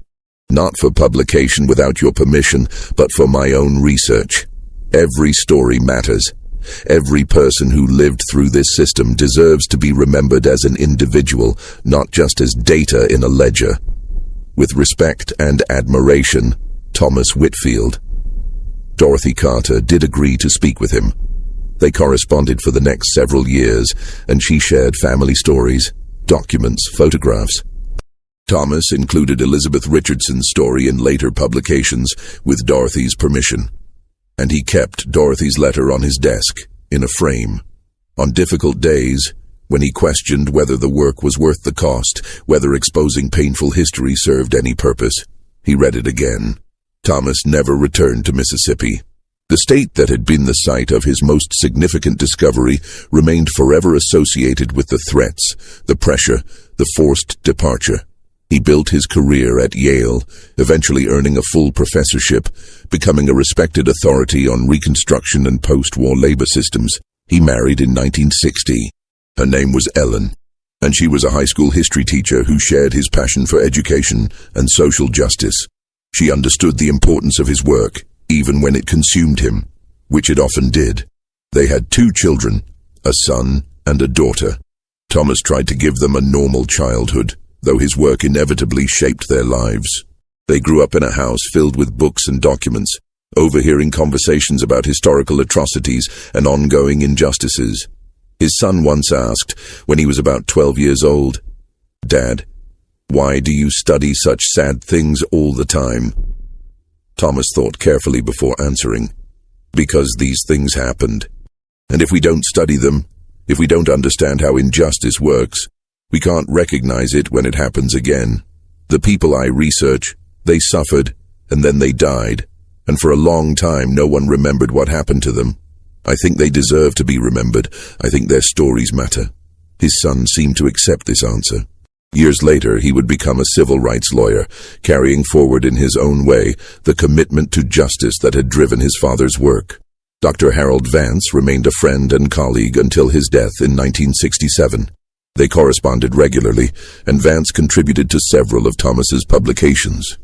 Not for publication without your permission, but for my own research. Every story matters. Every person who lived through this system deserves to be remembered as an individual, not just as data in a ledger. With respect and admiration, Thomas Whitfield. Dorothy Carter did agree to speak with him. They corresponded for the next several years, and she shared family stories, documents, photographs. Thomas included Elizabeth Richardson's story in later publications with Dorothy's permission, and he kept Dorothy's letter on his desk, in a frame. On difficult days, When he questioned whether the work was worth the cost, whether exposing painful history served any purpose, he read it again. Thomas never returned to Mississippi. The state that had been the site of his most significant discovery remained forever associated with the threats, the pressure, the forced departure. He built his career at Yale, eventually earning a full professorship, becoming a respected authority on Reconstruction and post-war labor systems. He married in 1960. Her name was Ellen, and she was a high school history teacher who shared his passion for education and social justice. She understood the importance of his work, even when it consumed him, which it often did. They had 2 children, a son and a daughter. Thomas tried to give them a normal childhood, though his work inevitably shaped their lives. They grew up in a house filled with books and documents, overhearing conversations about historical atrocities and ongoing injustices. His son once asked, when he was about 12 years old, "Dad, why do you study such sad things all the time?" Thomas thought carefully before answering, "Because these things happened. And if we don't study them, if we don't understand how injustice works, we can't recognize it when it happens again. The people I research, they suffered, and then they died, and for a long time no one remembered what happened to them. I think they deserve to be remembered. I think their stories matter." His son seemed to accept this answer. Years later, he would become a civil rights lawyer, carrying forward in his own way the commitment to justice that had driven his father's work. Dr. Harold Vance remained a friend and colleague until his death in 1967. They corresponded regularly, and Vance contributed to several of Thomas's publications.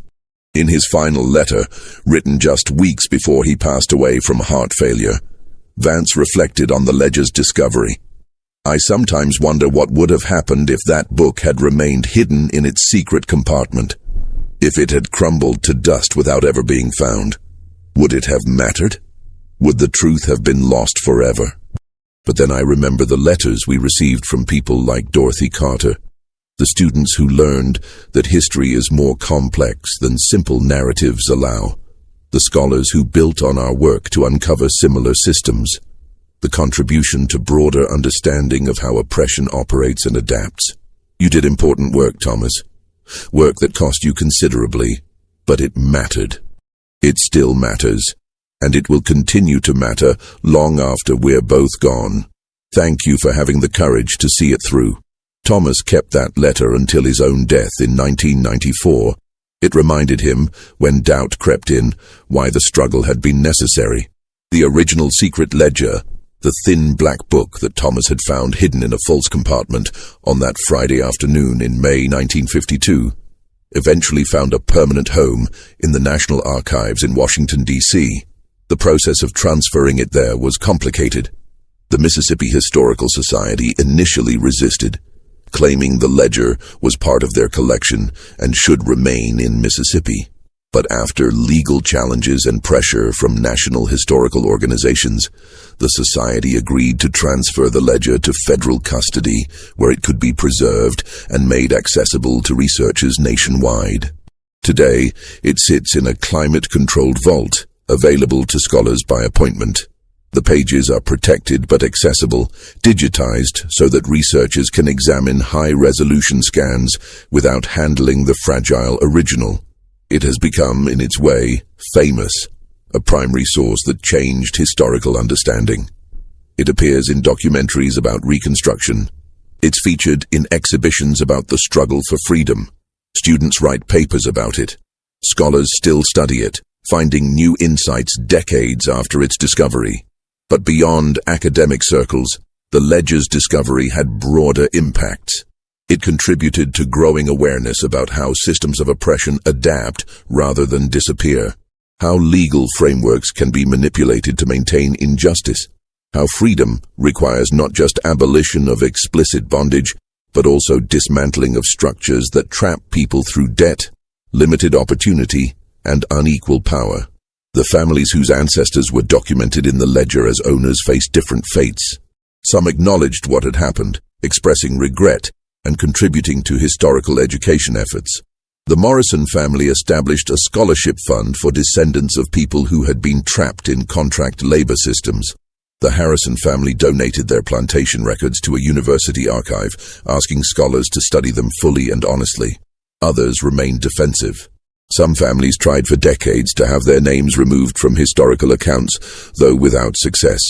In his final letter, written just weeks before he passed away from heart failure, Vance reflected on the ledger's discovery. "I sometimes wonder what would have happened if that book had remained hidden in its secret compartment. If it had crumbled to dust without ever being found. Would it have mattered? Would the truth have been lost forever? But then I remember the letters we received from people like Dorothy Carter, the students who learned that history is more complex than simple narratives allow, the scholars who built on our work to uncover similar systems, the contribution to broader understanding of how oppression operates and adapts. You did important work, Thomas. Work that cost you considerably, but it mattered. It still matters, and it will continue to matter long after we're both gone. Thank you for having the courage to see it through." Thomas kept that letter until his own death in 1994. It reminded him, when doubt crept in, why the struggle had been necessary. The original secret ledger, the thin black book that Thomas had found hidden in a false compartment on that Friday afternoon in May 1952, eventually found a permanent home in the National Archives in Washington, D.C. The process of transferring it there was complicated. The Mississippi Historical Society initially resisted, claiming the ledger was part of their collection and should remain in Mississippi. But after legal challenges and pressure from national historical organizations, the society agreed to transfer the ledger to federal custody, where it could be preserved and made accessible to researchers nationwide. Today, it sits in a climate-controlled vault, available to scholars by appointment. The pages are protected but accessible, digitized so that researchers can examine high-resolution scans without handling the fragile original. It has become, in its way, famous, a primary source that changed historical understanding. It appears in documentaries about Reconstruction. It's featured in exhibitions about the struggle for freedom. Students write papers about it. Scholars still study it, finding new insights decades after its discovery. But beyond academic circles, the ledger's discovery had broader impacts. It contributed to growing awareness about how systems of oppression adapt rather than disappear, how legal frameworks can be manipulated to maintain injustice, how freedom requires not just abolition of explicit bondage, but also dismantling of structures that trap people through debt, limited opportunity, and unequal power. The families whose ancestors were documented in the ledger as owners faced different fates. Some acknowledged what had happened, expressing regret and contributing to historical education efforts. The Morrison family established a scholarship fund for descendants of people who had been trapped in contract labor systems. The Harrison family donated their plantation records to a university archive, asking scholars to study them fully and honestly. Others remained defensive. Some families tried for decades to have their names removed from historical accounts, though without success.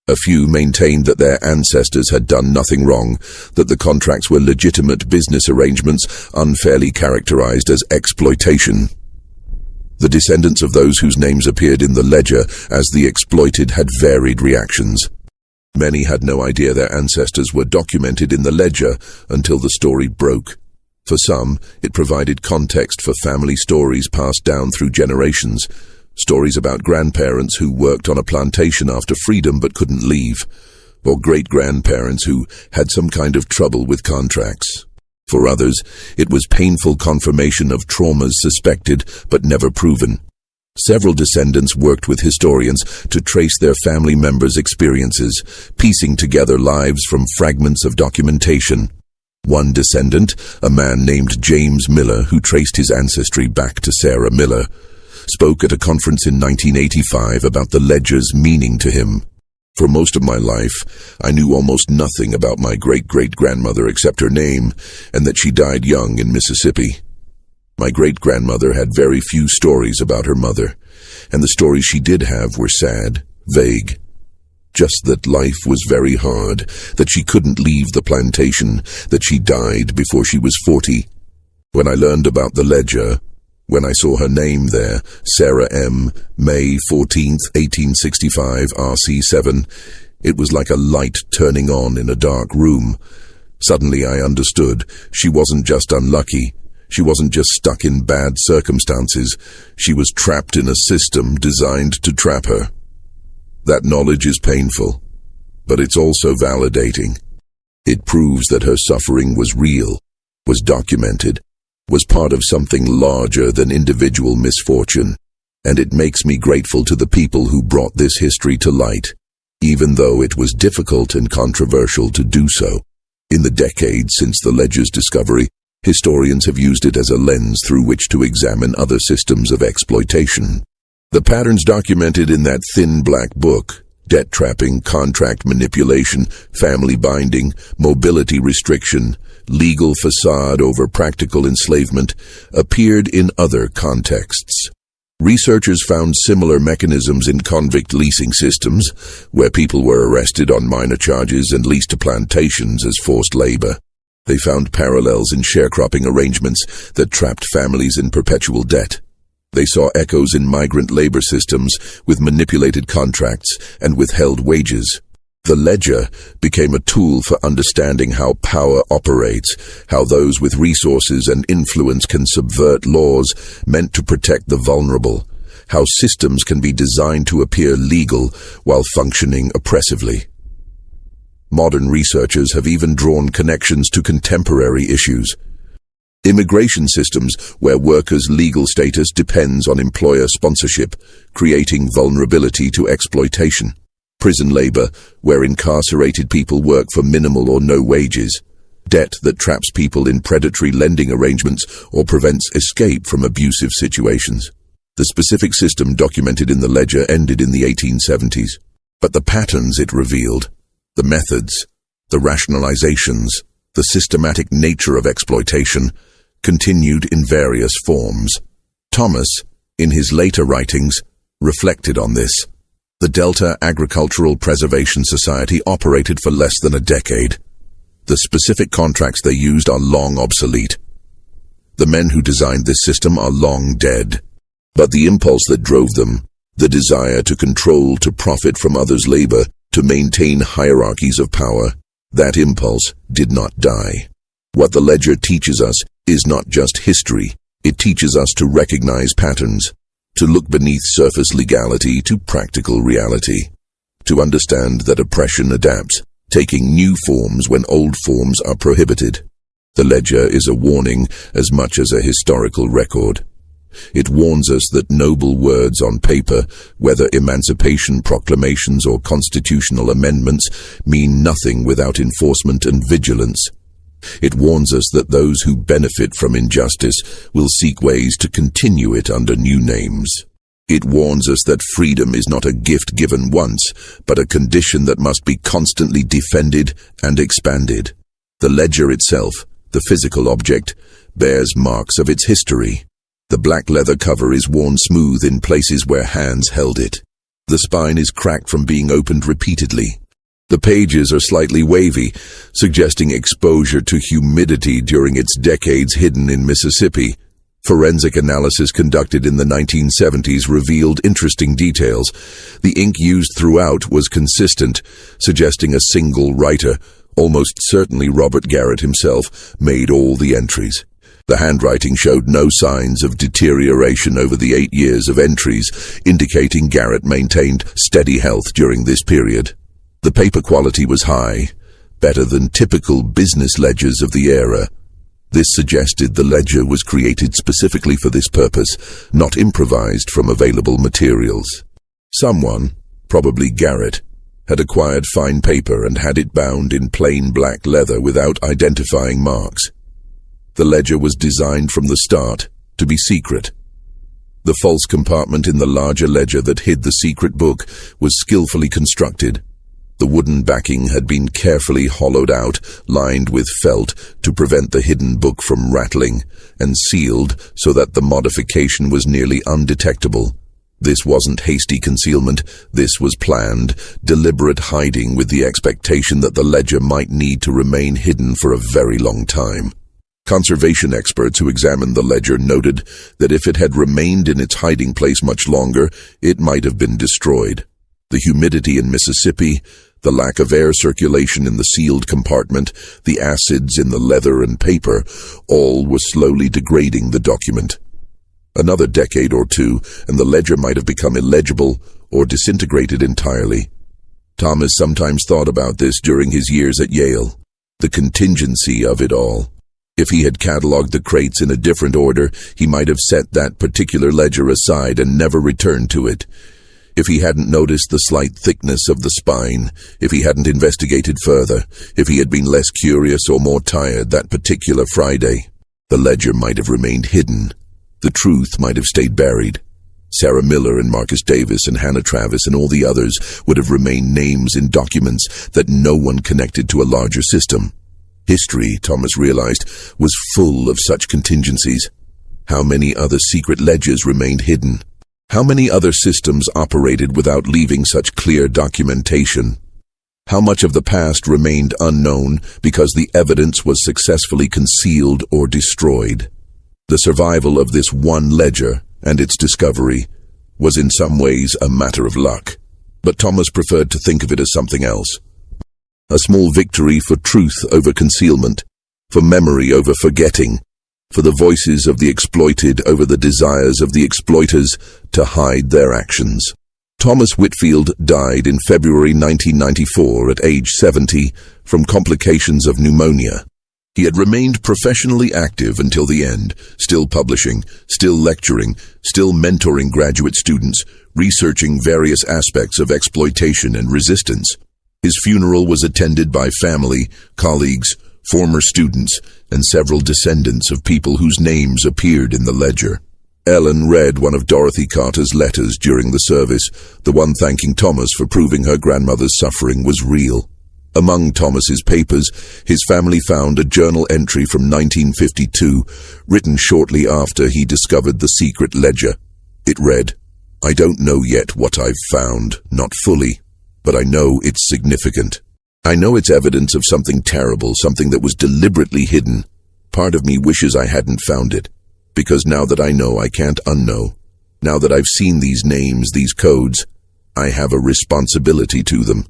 A few maintained that their ancestors had done nothing wrong, that the contracts were legitimate business arrangements unfairly characterized as exploitation. The descendants of those whose names appeared in the ledger as the exploited had varied reactions. Many had no idea their ancestors were documented in the ledger until the story broke. For some, it provided context for family stories passed down through generations, stories about grandparents who worked on a plantation after freedom but couldn't leave, or great-grandparents who had some kind of trouble with contracts. For others, it was painful confirmation of traumas suspected but never proven. Several descendants worked with historians to trace their family members' experiences, piecing together lives from fragments of documentation. One descendant, a man named James Miller, who traced his ancestry back to Sarah Miller, spoke at a conference in 1985 about the ledger's meaning to him. For most of my life, I knew almost nothing about my great-great-grandmother except her name, and that she died young in Mississippi. My great-grandmother had very few stories about her mother, and the stories she did have were sad, vague. Just that life was very hard, that she couldn't leave the plantation, that she died before she was 40. When I learned about the ledger, when I saw her name there, Sarah M., May 14, 1865, RC7, it was like a light turning on in a dark room. Suddenly I understood. She wasn't just unlucky. She wasn't just stuck in bad circumstances. She was trapped in a system designed to trap her. That knowledge is painful, but it's also validating. It proves that her suffering was real, was documented, was part of something larger than individual misfortune, and it makes me grateful to the people who brought this history to light, even though it was difficult and controversial to do so. In the decades since the ledger's discovery, historians have used it as a lens through which to examine other systems of exploitation. The patterns documented in that thin black book, debt trapping, contract manipulation, family binding, mobility restriction, legal facade over practical enslavement, appeared in other contexts. Researchers found similar mechanisms in convict leasing systems, where people were arrested on minor charges and leased to plantations as forced labor. They found parallels in sharecropping arrangements that trapped families in perpetual debt. They saw echoes in migrant labor systems with manipulated contracts and withheld wages. The ledger became a tool for understanding how power operates, how those with resources and influence can subvert laws meant to protect the vulnerable, how systems can be designed to appear legal while functioning oppressively. Modern researchers have even drawn connections to contemporary issues. Immigration systems where workers' legal status depends on employer sponsorship, creating vulnerability to exploitation. Prison labor, where incarcerated people work for minimal or no wages. Debt that traps people in predatory lending arrangements or prevents escape from abusive situations. The specific system documented in the ledger ended in the 1870s, but the patterns it revealed, the methods, the rationalizations, the systematic nature of exploitation, continued in various forms. Thomas, in his later writings, reflected on this. The Delta Agricultural Preservation Society operated for less than a decade. The specific contracts they used are long obsolete. The men who designed this system are long dead. But the impulse that drove them, the desire to control, to profit from others' labor, to maintain hierarchies of power, that impulse did not die. What the ledger teaches us is not just history. It teaches us to recognize patterns, to look beneath surface legality to practical reality, to understand that oppression adapts, taking new forms when old forms are prohibited. The ledger is a warning as much as a historical record. It warns us that noble words on paper, whether emancipation proclamations or constitutional amendments, mean nothing without enforcement and vigilance. It warns us that those who benefit from injustice will seek ways to continue it under new names. It warns us that freedom is not a gift given once, but a condition that must be constantly defended and expanded. The ledger itself, the physical object, bears marks of its history. The black leather cover is worn smooth in places where hands held it. The spine is cracked from being opened repeatedly. The pages are slightly wavy, suggesting exposure to humidity during its decades hidden in Mississippi. Forensic analysis conducted in the 1970s revealed interesting details. The ink used throughout was consistent, suggesting a single writer, almost certainly Robert Garrett himself, made all the entries. The handwriting showed no signs of deterioration over the 8 years of entries, indicating Garrett maintained steady health during this period. The paper quality was high, better than typical business ledgers of the era. This suggested the ledger was created specifically for this purpose, not improvised from available materials. Someone, probably Garrett, had acquired fine paper and had it bound in plain black leather without identifying marks. The ledger was designed from the start to be secret. The false compartment in the larger ledger that hid the secret book was skillfully constructed. The wooden backing had been carefully hollowed out, lined with felt to prevent the hidden book from rattling, and sealed so that the modification was nearly undetectable. This wasn't hasty concealment, this was planned, deliberate hiding with the expectation that the ledger might need to remain hidden for a very long time. Conservation experts who examined the ledger noted that if it had remained in its hiding place much longer, it might have been destroyed. The humidity in Mississippi, the lack of air circulation in the sealed compartment, the acids in the leather and paper, all were slowly degrading the document. Another decade or two, and the ledger might have become illegible or disintegrated entirely. Thomas sometimes thought about this during his years at Yale, the contingency of it all. If he had catalogued the crates in a different order, he might have set that particular ledger aside and never returned to it. If he hadn't noticed the slight thickness of the spine, if he hadn't investigated further, if he had been less curious or more tired that particular Friday, the ledger might have remained hidden. The truth might have stayed buried. Sarah Miller and Marcus Davis and Hannah Travis and all the others would have remained names in documents that no one connected to a larger system. History, Thomas realized, was full of such contingencies. How many other secret ledgers remained hidden? How many other systems operated without leaving such clear documentation? How much of the past remained unknown because the evidence was successfully concealed or destroyed? The survival of this one ledger and its discovery was in some ways a matter of luck, but Thomas preferred to think of it as something else. A small victory for truth over concealment, for memory over forgetting, for the voices of the exploited over the desires of the exploiters to hide their actions. Thomas Whitfield died in February 1994 at age 70 from complications of pneumonia. He had remained professionally active until the end, still publishing, still lecturing, still mentoring graduate students, researching various aspects of exploitation and resistance. His funeral was attended by family, colleagues, former students, and several descendants of people whose names appeared in the ledger. Ellen read one of Dorothy Carter's letters during the service, the one thanking Thomas for proving her grandmother's suffering was real. Among Thomas's papers, his family found a journal entry from 1952, written shortly after he discovered the secret ledger. It read, "I don't know yet what I've found, not fully, but I know it's significant. I know it's evidence of something terrible, something that was deliberately hidden. Part of me wishes I hadn't found it, because now that I know, I can't unknow. Now that I've seen these names, these codes, I have a responsibility to them.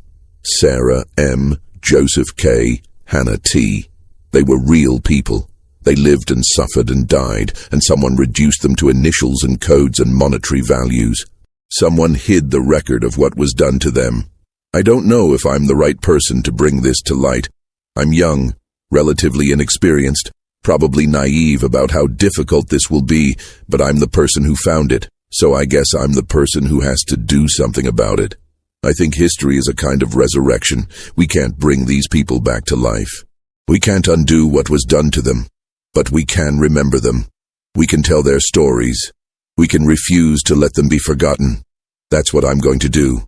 Sarah M., Joseph K., Hannah T. They were real people. They lived and suffered and died, and someone reduced them to initials and codes and monetary values. Someone hid the record of what was done to them. I don't know if I'm the right person to bring this to light. I'm young, relatively inexperienced, probably naive about how difficult this will be, but I'm the person who found it, so I guess I'm the person who has to do something about it. I think history is a kind of resurrection. We can't bring these people back to life. We can't undo what was done to them, but we can remember them. We can tell their stories. We can refuse to let them be forgotten. That's what I'm going to do,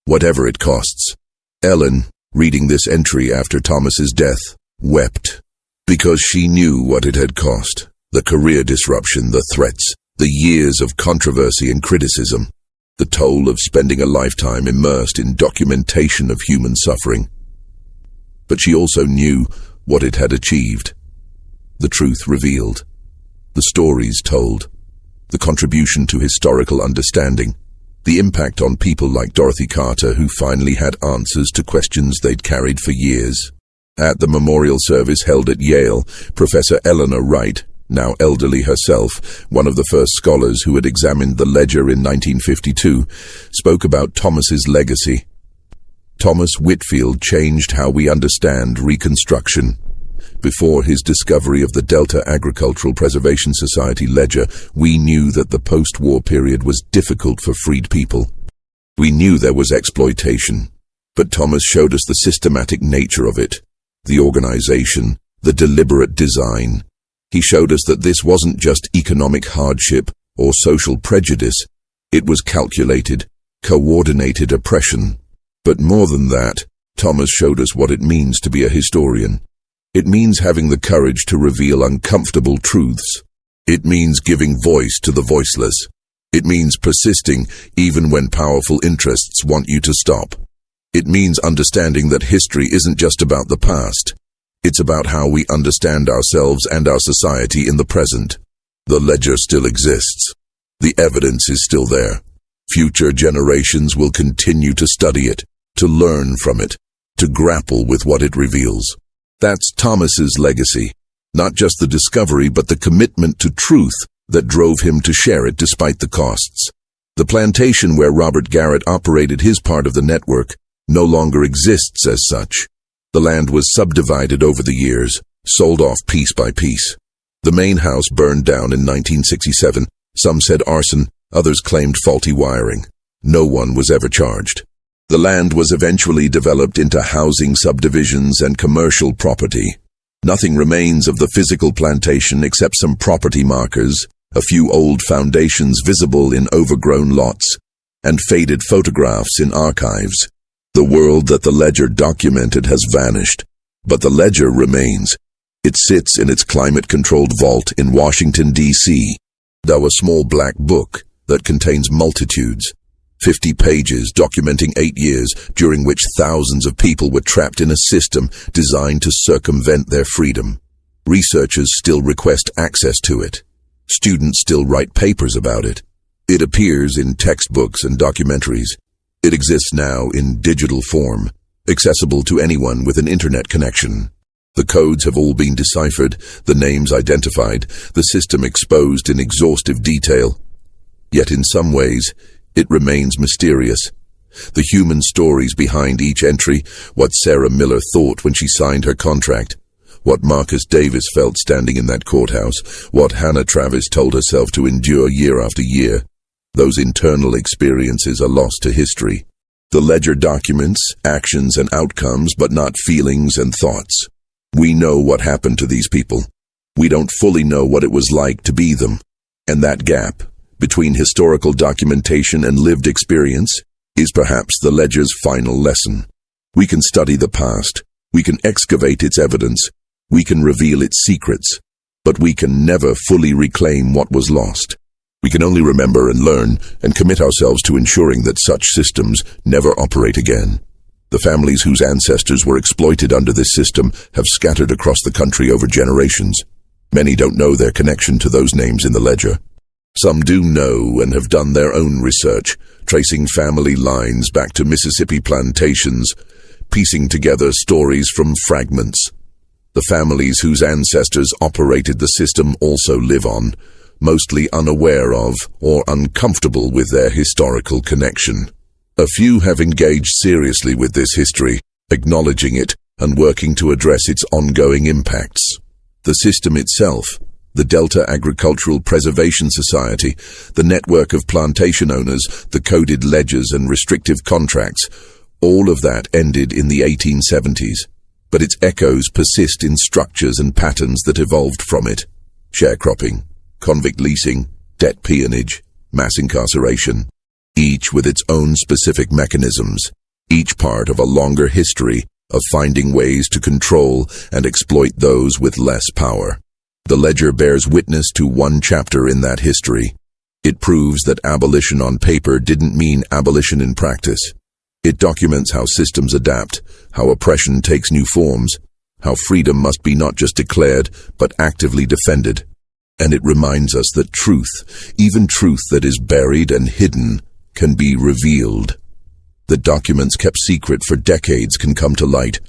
whatever it costs. Ellen, reading this entry after Thomas's death, wept, because she knew what it had cost. The career disruption, the threats, the years of controversy and criticism, the toll of spending a lifetime immersed in documentation of human suffering. But she also knew what it had achieved. The truth revealed, the stories told, the contribution to historical understanding, the impact on people like Dorothy Carter, who finally had answers to questions they'd carried for years. At the memorial service held at Yale, Professor Eleanor Wright, now elderly herself, one of the first scholars who had examined the ledger in 1952, spoke about Thomas's legacy. Thomas Whitfield changed how we understand Reconstruction. Before his discovery of the Delta Agricultural Preservation Society ledger, we knew that the post-war period was difficult for freed people. We knew there was exploitation, but Thomas showed us the systematic nature of it, the organization, the deliberate design. He showed us that this wasn't just economic hardship or social prejudice. It was calculated, coordinated oppression. But more than that, Thomas showed us what it means to be a historian. It means having the courage to reveal uncomfortable truths. It means giving voice to the voiceless. It means persisting even when powerful interests want you to stop. It means understanding that history isn't just about the past. It's about how we understand ourselves and our society in the present. The ledger still exists. The evidence is still there. Future generations will continue to study it, to learn from it, to grapple with what it reveals. That's Thomas's legacy, not just the discovery but the commitment to truth that drove him to share it despite the costs. The plantation where Robert Garrett operated his part of the network no longer exists as such. The land was subdivided over the years, sold off piece by piece. The main house burned down in 1967. Some said arson, others claimed faulty wiring. No one was ever charged. The land was eventually developed into housing subdivisions and commercial property. Nothing remains of the physical plantation except some property markers, a few old foundations visible in overgrown lots, and faded photographs in archives. The world that the ledger documented has vanished, but the ledger remains. It sits in its climate-controlled vault in Washington, D.C., though a small black book that contains multitudes. 50 pages documenting 8 years during which thousands of people were trapped in a system designed to circumvent their freedom. Researchers still request access to it. Students still write papers about it. It appears in textbooks and documentaries. It exists now in digital form, accessible to anyone with an internet connection. The codes have all been deciphered, the names identified, the system exposed in exhaustive detail. Yet in some ways, it remains mysterious. The human stories behind each entry, what Sarah Miller thought when she signed her contract, what Marcus Davis felt standing in that courthouse, what Hannah Travis told herself to endure year after year. Those internal experiences are lost to history. The ledger documents actions and outcomes, but not feelings and thoughts. We know what happened to these people. We don't fully know what it was like to be them. And that gap between historical documentation and lived experience is perhaps the ledger's final lesson. We can study the past, we can excavate its evidence, we can reveal its secrets, but we can never fully reclaim what was lost. We can only remember and learn and commit ourselves to ensuring that such systems never operate again. The families whose ancestors were exploited under this system have scattered across the country over generations. Many don't know their connection to those names in the ledger. Some do know and have done their own research, tracing family lines back to Mississippi plantations, piecing together stories from fragments. The families whose ancestors operated the system also live on, mostly unaware of or uncomfortable with their historical connection. A few have engaged seriously with this history, acknowledging it and working to address its ongoing impacts. The system itself, the Delta Agricultural Preservation Society, the network of plantation owners, the coded ledgers and restrictive contracts, all of that ended in the 1870s. But its echoes persist in structures and patterns that evolved from it. Sharecropping, convict leasing, debt peonage, mass incarceration, each with its own specific mechanisms, each part of a longer history of finding ways to control and exploit those with less power. The ledger bears witness to one chapter in that history. It proves that abolition on paper didn't mean abolition in practice. It documents how systems adapt, how oppression takes new forms, how freedom must be not just declared, but actively defended. And it reminds us that truth, even truth that is buried and hidden, can be revealed. That documents kept secret for decades can come to light.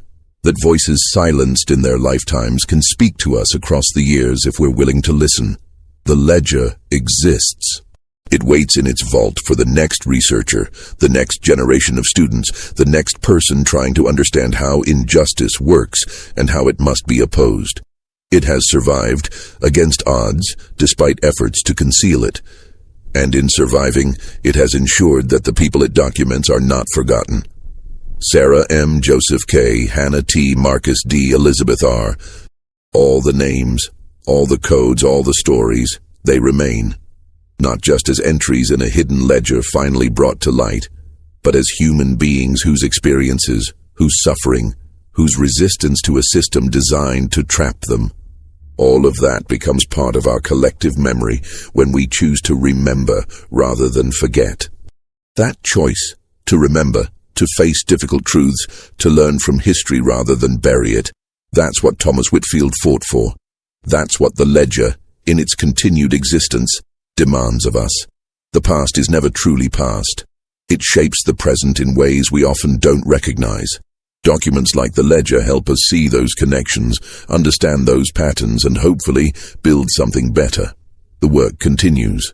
That voices silenced in their lifetimes can speak to us across the years if we're willing to listen. The ledger exists. It waits in its vault for the next researcher, the next generation of students, the next person trying to understand how injustice works and how it must be opposed. It has survived, against odds, despite efforts to conceal it. And in surviving, it has ensured that the people it documents are not forgotten. Sarah M., Joseph K., Hannah T., Marcus D., Elizabeth R. All the names, all the codes, all the stories, they remain. Not just as entries in a hidden ledger finally brought to light, but as human beings whose experiences, whose suffering, whose resistance to a system designed to trap them. All of that becomes part of our collective memory when we choose to remember rather than forget. That choice, to remember, to face difficult truths, to learn from history rather than bury it, that's what Thomas Whitfield fought for. That's what the ledger, in its continued existence, demands of us. The past is never truly past. It shapes the present in ways we often don't recognize. Documents like the ledger help us see those connections, understand those patterns, and hopefully build something better. The work continues.